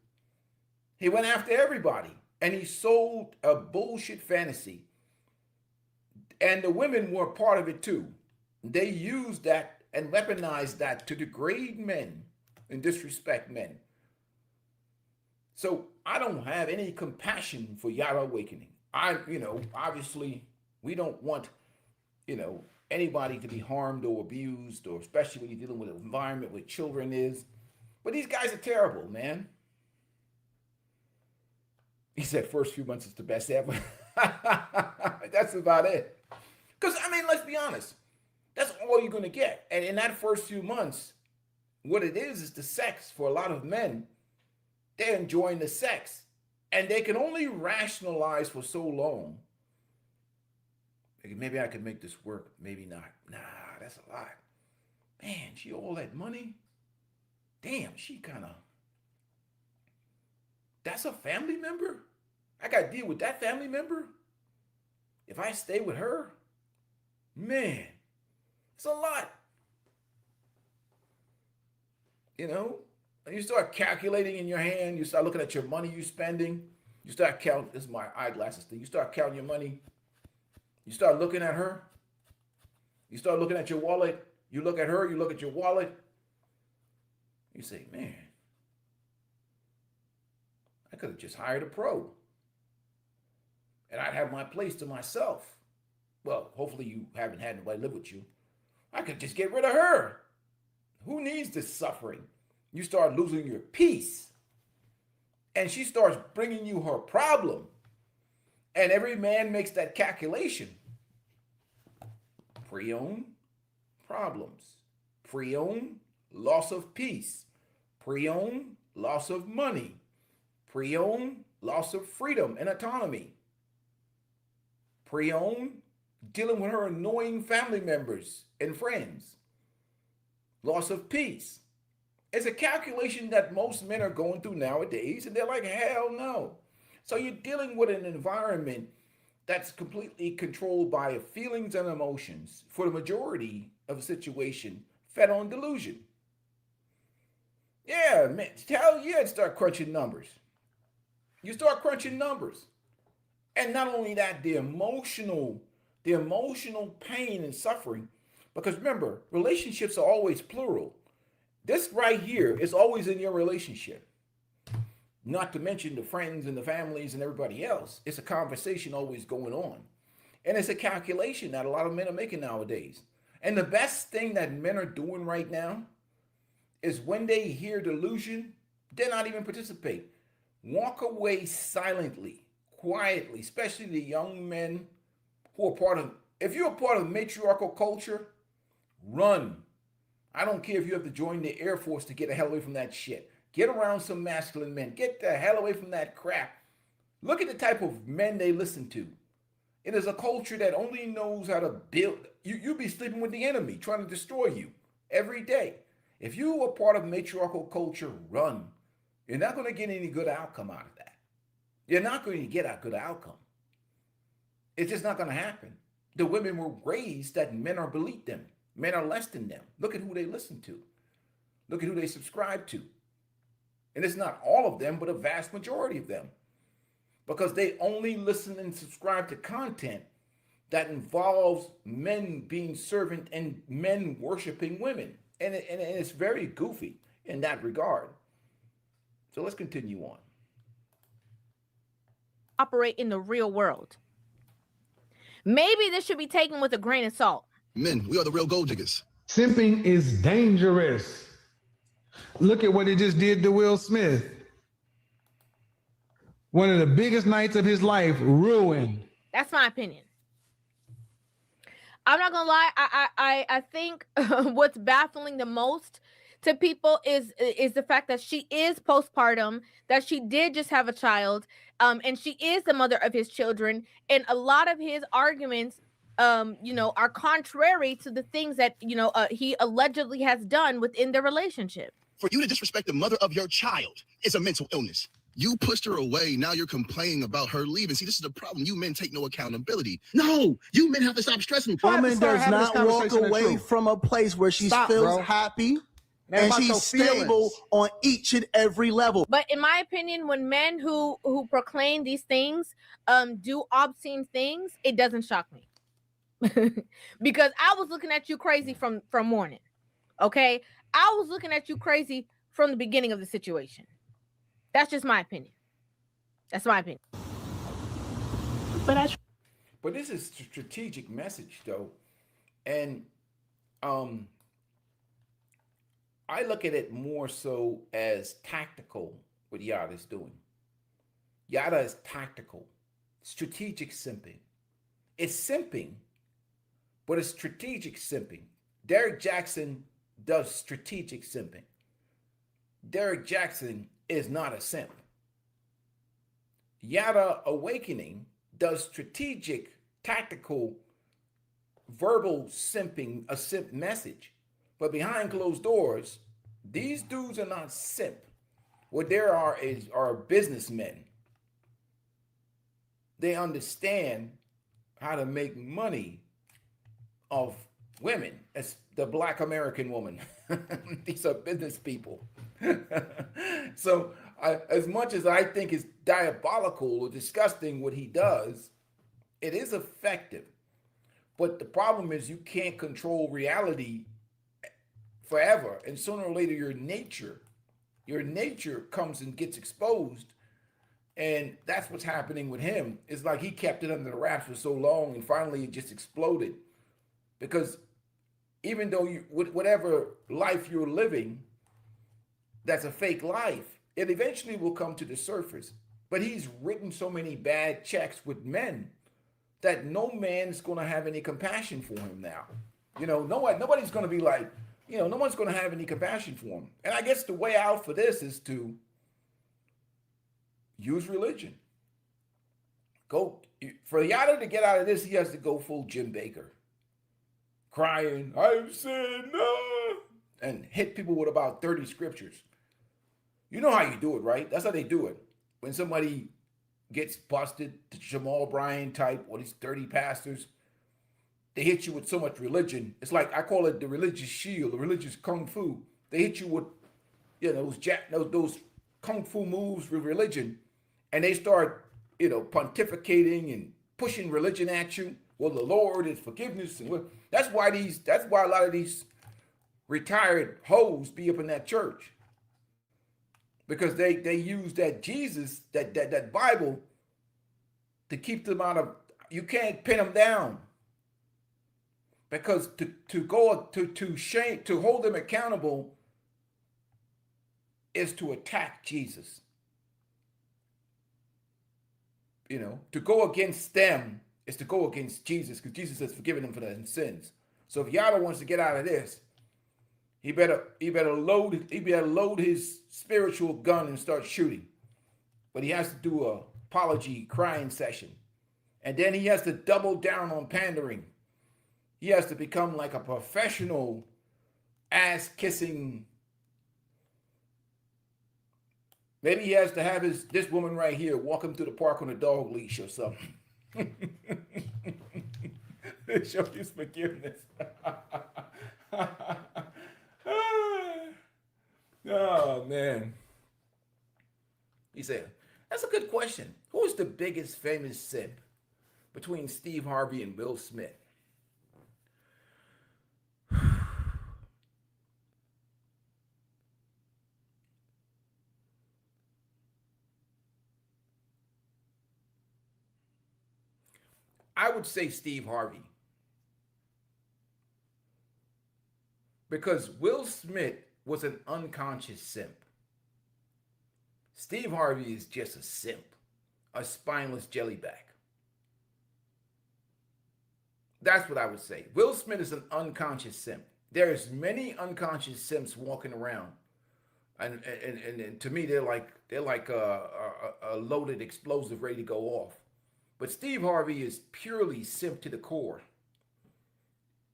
He went after everybody. And he sold a bullshit fantasy. And the women were part of it too. They used that and weaponized that to degrade men and disrespect men. So I don't have any compassion for Yada Awakening. Obviously we don't want, anybody to be harmed or abused, or especially when you're dealing with an environment where children is. But these guys are terrible, man. He said first few months is the best ever. That's about it. Because, let's be honest. That's all you're going to get. And in that first few months, what it is the sex for a lot of men. They're enjoying the sex. And they can only rationalize for so long. Maybe I could make this work. Maybe not. Nah, that's a lot. Man, she all that money? Damn, she kind of... That's a family member? I got to deal with that family member? If I stay with her? Man, it's a lot. And you start calculating in your hand. You start looking at your money you're spending. You start counting. This is my eyeglasses thing. You start counting your money. You start looking at her. You start looking at your wallet. You look at her. You look at your wallet. You say, man, I could have just hired a pro. And I'd have my place to myself. Well, hopefully you haven't had nobody live with you. I could just get rid of her. Who needs this suffering? You start losing your peace. And she starts bringing you her problem. And every man makes that calculation. Pre-owned problems. Pre-owned loss of peace. Pre-owned loss of money. Pre-owned loss of freedom and autonomy. Pre-owned dealing with her annoying family members and friends. Loss of peace. It's a calculation that most men are going through nowadays, and they're like, hell no. So you're dealing with an environment that's completely controlled by feelings and emotions for the majority of the situation, fed on delusion. Yeah, man, hell yeah, start crunching numbers. You start crunching numbers. And not only that, the emotional pain and suffering, because remember, relationships are always plural. This right here is always in your relationship. Not to mention the friends and the families and everybody else. It's a conversation always going on. And it's a calculation that a lot of men are making nowadays. And the best thing that men are doing right now is when they hear delusion, they're not even participate. Walk away silently, quietly, especially the young men who are part of if you're a part of matriarchal culture, run. I don't care if you have to join the Air Force to get the hell away from that shit. Get around some masculine men. Get the hell away from that crap. Look at the type of men they listen to. It is a culture that only knows how to build. You'll be sleeping with the enemy, trying to destroy you every day. If you are part of matriarchal culture, run. You're not going to get any good outcome out of that. You're not going to get a good outcome. It's just not going to happen. The women were raised that men are beneath them. Men are less than them. Look at who they listen to. Look at who they subscribe to. And it's not all of them, but a vast majority of them. Because they only listen and subscribe to content that involves men being servant and men worshiping women. And it's very goofy in that regard. So let's continue on. Operate in the real world. Maybe this should be taken with a grain of salt. Men, we are the real gold diggers. Simping is dangerous. Look at what he just did to Will Smith. One of the biggest nights of his life ruined. That's my opinion. I'm not gonna lie. I think what's baffling the most to people is the fact that she is postpartum, that she did just have a child, and she is the mother of his children, and a lot of his arguments, are contrary to the things that he allegedly has done within the relationship. For you to disrespect the mother of your child is a mental illness. You pushed her away. Now you're complaining about her leaving. See, this is the problem. You men take no accountability. No, you men have to stop stressing. Woman does not walk away from a place where she feels happy and she's stable on each and every level. But in my opinion, when men who proclaim these things do obscene things, it doesn't shock me. Because I was looking at you crazy from morning. Okay? I was looking at you crazy from the beginning of the situation. That's just my opinion. That's my opinion. But this is a strategic message, though. And I look at it more so as tactical, what Yada's doing. Yada is tactical, strategic simping. It's simping, but it's strategic simping. Derek Jackson does strategic simping. Derek Jackson is not a simp. Yada Awakening does strategic, tactical, verbal simping, a simp message. But behind closed doors, these dudes are not simp. What there are businessmen. They understand how to make money of women. As the Black American woman. These are business people. So as much as I think it's diabolical or disgusting what he does, it is effective. But the problem is you can't control reality forever. And sooner or later, your nature comes and gets exposed. And that's what's happening with him. It's like he kept it under the wraps for so long and finally it just exploded. Because even though whatever life you're living, that's a fake life, it eventually will come to the surface. But he's written so many bad checks with men that no man's going to have any compassion for him now. Nobody's going to be like, no one's going to have any compassion for him. And I guess the way out for this is to use religion. For Yada to get out of this, he has to go full Jim Baker. Crying, I've sinned, and hit people with about 30 scriptures. You know how you do it, right? That's how they do it. When somebody gets busted, the Jamal Bryan type, or these 30 pastors, they hit you with so much religion. It's like, I call it the religious shield, the religious kung fu. They hit you with, those kung fu moves with religion, and they start, pontificating and pushing religion at you. Well, the Lord is forgiveness, and that's why a lot of these retired hoes be up in that church, because they use that Jesus, that Bible, to keep them out of. You can't pin them down, because to hold them accountable is to attack Jesus. To go against them is to go against Jesus because Jesus has forgiven him for their sins. So if Yada wants to get out of this, he better load his spiritual gun and start shooting. But he has to do a apology crying session. And then he has to double down on pandering. He has to become like a professional ass kissing. Maybe he has to have this woman right here walk him through the park on a dog leash or something. Show his forgiveness. Oh man. He said, that's a good question. Who is the biggest famous simp between Steve Harvey and Will Smith? I would say Steve Harvey. Because Will Smith was an unconscious simp. Steve Harvey is just a simp, a spineless jellyback. That's what I would say. Will Smith is an unconscious simp. There's many unconscious simps walking around, and to me they're like a loaded explosive ready to go off. But Steve Harvey is purely simp to the core.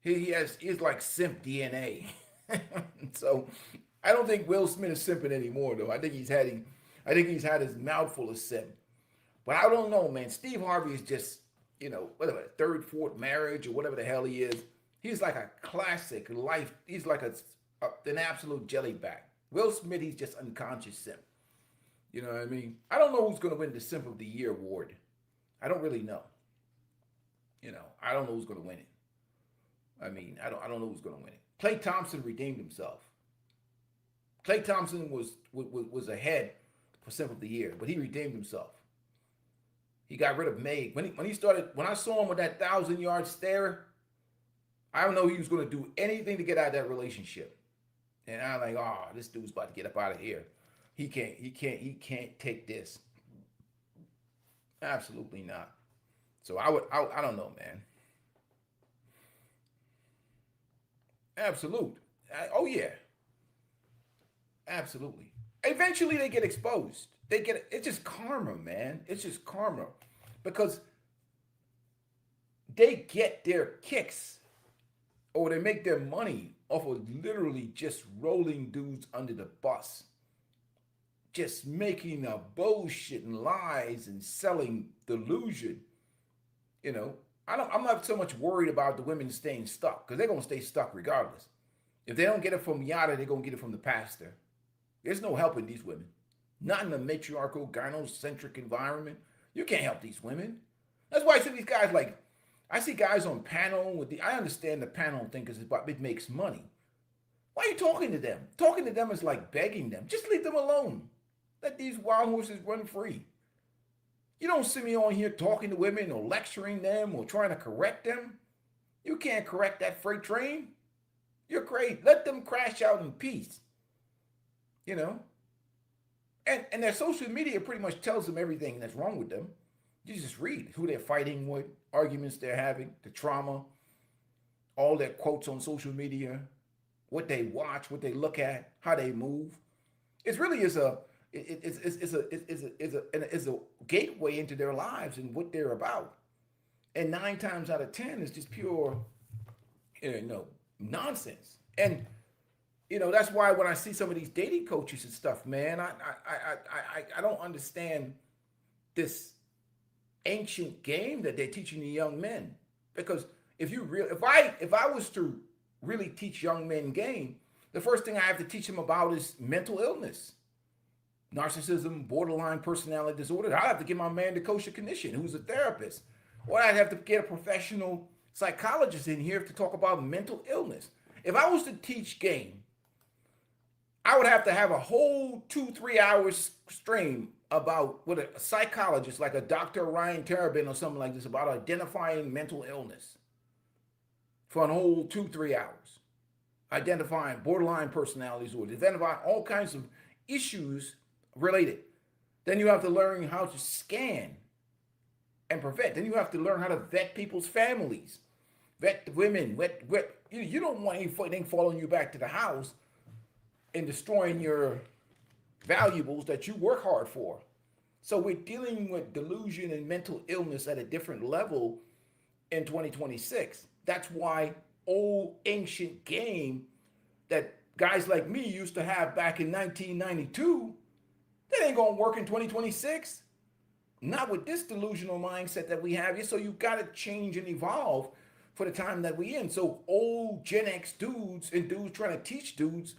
He's like simp DNA. So I don't think Will Smith is simping anymore, though. I think he's had his mouth full of simp. But I don't know, man. Steve Harvey is just, whatever, third, fourth marriage or whatever the hell he is. He's like a classic life. He's like an absolute jellyback. Will Smith, he's just unconscious simp. You know what I mean? I don't know who's going to win the Simp of the Year award. I don't really know. I don't know who's going to win it. I mean, I don't know who's going to win it. Klay Thompson redeemed himself. Klay Thompson was ahead for Simp of the Year, but he redeemed himself. He got rid of Meg. When I saw him with that 1,000-yard stare, I don't know he was going to do anything to get out of that relationship. And I'm like, this dude's about to get up out of here. He can't take this. Absolutely not. So I don't know, man. Absolute. Oh yeah. Absolutely. Eventually they get exposed. It's just karma, man. It's just karma. Because they get their kicks or they make their money off of literally just rolling dudes under the bus. Just making up bullshit and lies and selling delusion. I'm not so much worried about the women staying stuck because they're going to stay stuck regardless. If they don't get it from Yada, they're going to get it from the pastor. There's no helping these women. Not in a matriarchal, gynocentric environment. You can't help these women. That's why I see these guys I see guys on panel I understand the panel thing because it makes money. Why are you talking to them? Talking to them is like begging them. Just leave them alone. Let these wild horses run free. You don't see me on here talking to women or lecturing them or trying to correct them. You can't correct that freight train. You're crazy. Let them crash out in peace. And their social media pretty much tells them everything that's wrong with them. You just read who they're fighting with, arguments they're having, the trauma, all their quotes on social media, what they watch, what they look at, how they move. It really is a gateway into their lives and what they're about. And 9 times out of 10 is just pure, nonsense. And that's why when I see some of these dating coaches and stuff, man, I don't understand this ancient game that they're teaching the young men. Because if I was to really teach young men game, the first thing I have to teach them about is mental illness. Narcissism, borderline personality disorder. I'd have to get my man to coach a clinician who's a therapist. Or I'd have to get a professional psychologist in here to talk about mental illness. If I was to teach game, I would have to have a whole 2-3 hours stream about what a psychologist like a Dr. Ryan Terabin or something like this about identifying mental illness for a whole 2-3 hours. Identifying borderline personality disorder, identifying all kinds of issues related. Then you have to learn how to scan and prevent. Then you have to learn how to vet people's families, vet the women, vet. You don't want anything following you back to the house and destroying your valuables that you work hard for. So we're dealing with delusion and mental illness at a different level in 2026. That's why old ancient game that guys like me used to have back in 1992, that ain't gonna work in 2026. Not with this delusional mindset that we have here. So you gotta change and evolve for the time that we in. So old Gen X dudes and dudes trying to teach dudes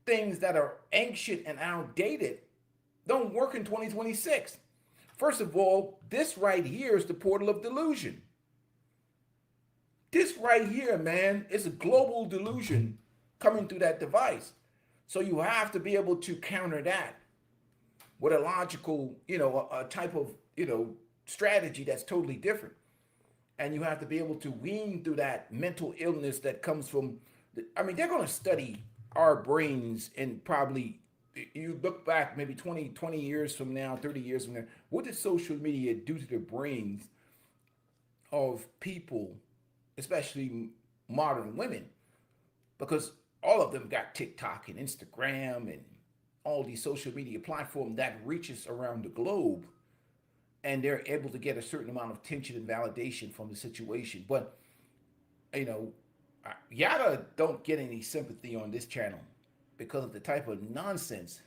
things that are ancient and outdated don't work in 2026. First of all, this right here is the portal of delusion. This right here, man, is a global delusion coming through that device. So you have to be able to counter that with a logical, a type of, strategy that's totally different. And you have to be able to wean through that mental illness that comes from, they're going to study our brains and probably, you look back maybe 20 years from now, 30 years from now, what did social media do to the brains of people, especially modern women? Because all of them got TikTok and Instagram and all these social media platforms that reaches around the globe, and they're able to get a certain amount of attention and validation from the situation. But, Yada don't get any sympathy on this channel because of the type of nonsense.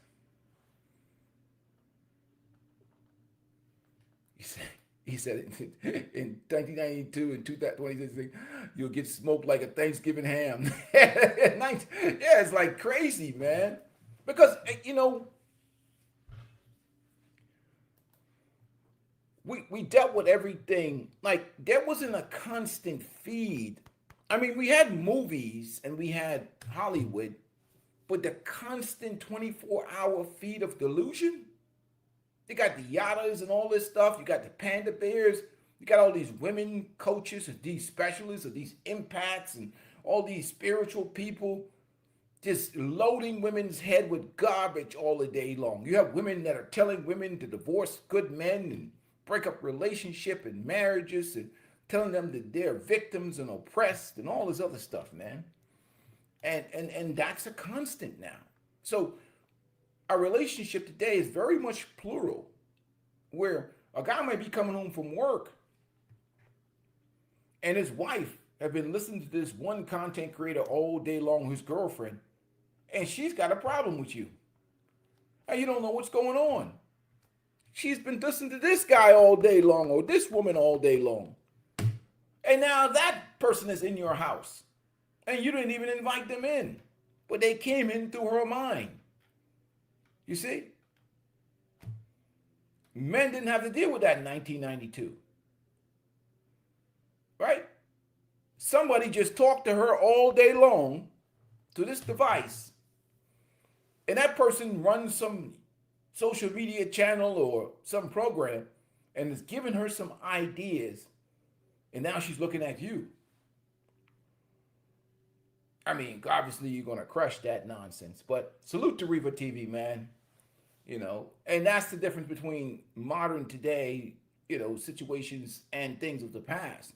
He said in 1992 and 2026, you'll get smoked like a Thanksgiving ham. Yeah, it's like crazy, man. Because, we dealt with everything. Like, there wasn't a constant feed. We had movies and we had Hollywood, but the constant 24-hour feed of delusion, you got the Yadas and all this stuff. You got the panda bears. You got all these women coaches and these specialists and these empaths and all these spiritual people just loading women's head with garbage all the day long. You have women that are telling women to divorce good men and break up relationship and marriages and telling them that they're victims and oppressed and all this other stuff, man. And that's a constant now. So our relationship today is very much plural, where a guy might be coming home from work and his wife have been listening to this one content creator all day long, his girlfriend, and she's got a problem with you. And you don't know what's going on. She's been listening to this guy all day long or this woman all day long. And now that person is in your house and you didn't even invite them in, but they came in through her mind. You see? Men didn't have to deal with that in 1992. Right? Somebody just talked to her all day long to this device, and that person runs some social media channel or some program and is giving her some ideas, and now she's looking at you. Obviously you're going to crush that nonsense, but salute to Reva TV, man. And that's the difference between modern today, situations and things of the past,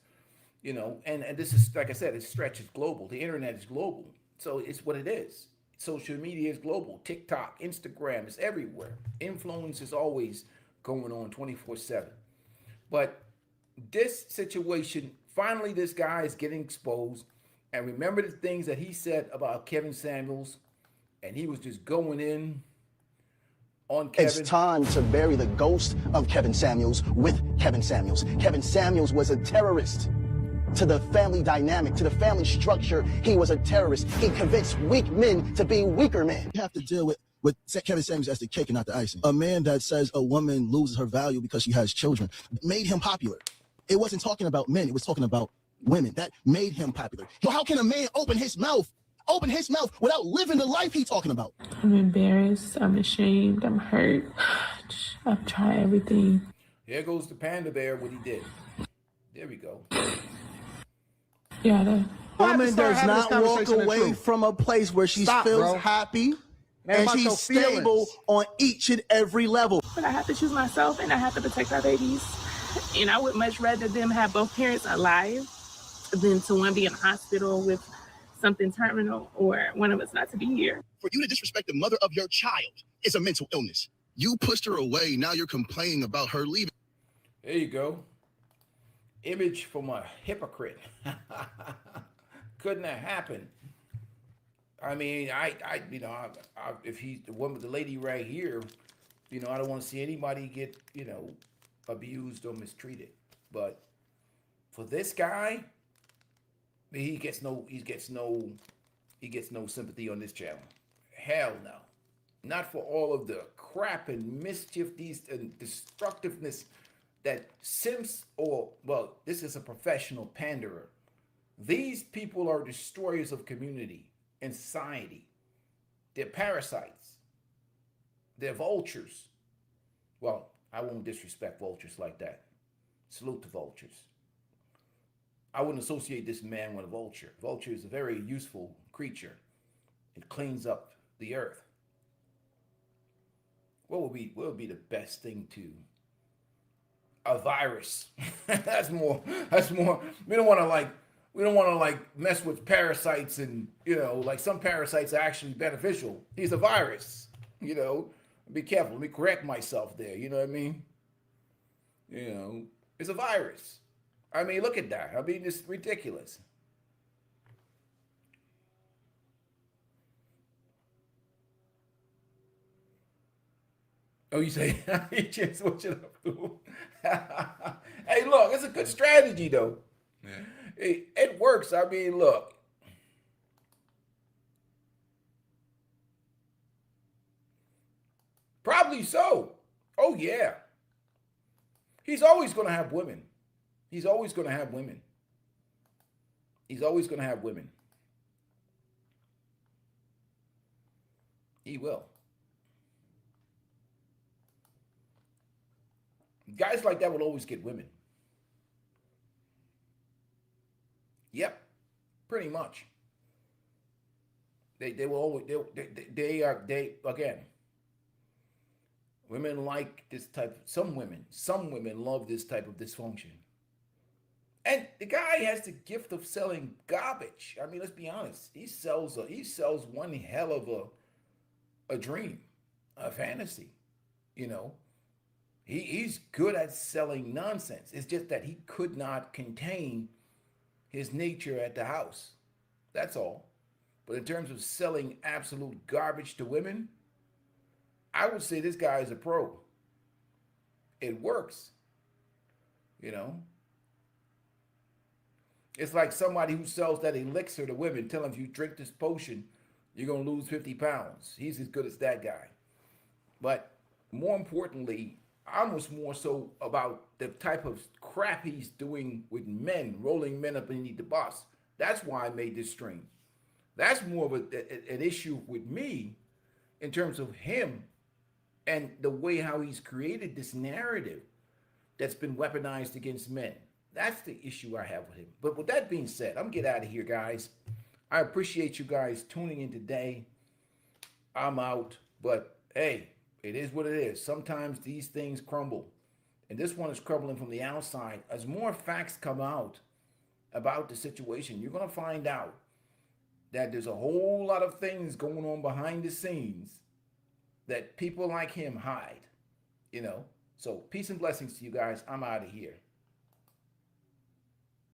and this is, like I said, it stretches global. The internet is global. So it's what it is. Social media is global. TikTok, Instagram is everywhere. Influence is always going on 24/7. But this situation, finally, this guy is getting exposed. And remember the things that he said about Kevin Samuels, and he was just going in on Kevin. It's time to bury the ghost of Kevin Samuels with Kevin Samuels. Kevin Samuels was a terrorist. To the family dynamic, to the family structure, he was a terrorist. He convinced weak men to be weaker men. You have to deal with Kevin Samuels as the cake and not the icing. A man that says a woman loses her value because she has children made him popular. It wasn't talking about men. It was talking about women. That made him popular. How can a man open his mouth without living the life he's talking about? I'm embarrassed. I'm ashamed. I'm hurt. I've tried everything. There goes the panda bear, what he did. There we go. Yada. Woman does not walk away from a place where she feels happy and she's stable on each and every level. But I have to choose myself and I have to protect our babies. And I would much rather them have both parents alive than to one be in a hospital with something terminal or one of us not to be here. For you to disrespect the mother of your child is a mental illness. You pushed her away. Now you're complaining about her leaving. There you go. Image from a hypocrite. Couldn't have happened. I mean, if he's the one with the lady right here, I don't want to see anybody get, abused or mistreated. But for this guy, he gets no sympathy on this channel. Hell no. Not for all of the crap and mischief, and destructiveness that simps this is a professional panderer. These people are destroyers of community and society. They're parasites. They're vultures. Well, I won't disrespect vultures like that. Salute to vultures. I wouldn't associate this man with a vulture. Vulture is a very useful creature. It cleans up the earth. What would be the best thing to a virus? That's more. We don't want to mess with parasites, and some parasites are actually beneficial. He's a virus. Be careful. Let me correct myself there. You know what I mean? It's a virus. I mean, look at that. I mean, it's ridiculous. Oh, you say he just switch it up. Hey, look, it's a good strategy though. Yeah. It works. I mean, look. Probably so. Oh yeah. He's always going to have women. He's always going to have women. He's always going to have women. He will. Guys like that will always get women. Yep, pretty much. They will always they again. Women like this type. Some women love this type of dysfunction. And the guy has the gift of selling garbage. I mean, let's be honest. He sells one hell of a dream, a fantasy. He's good at selling nonsense. It's just that he could not contain his nature at the house. That's all. But in terms of selling absolute garbage to women, I would say this guy is a pro. It works. It's like somebody who sells that elixir to women, tell them if you drink this potion, you're going to lose 50 pounds. He's as good as that guy. But more importantly, I'm more so about the type of crap he's doing with men, rolling men up beneath the bus. That's why I made this stream. That's more of an issue with me in terms of him and the way how he's created this narrative that's been weaponized against men. That's the issue I have with him. But with that being said, I'm going to get out of here, guys. I appreciate you guys tuning in today. I'm out. But, hey, it is what it is. Sometimes these things crumble. And this one is crumbling from the outside. As more facts come out about the situation, you're going to find out that there's a whole lot of things going on behind the scenes that people like him hide. So peace and blessings to you guys. I'm out of here.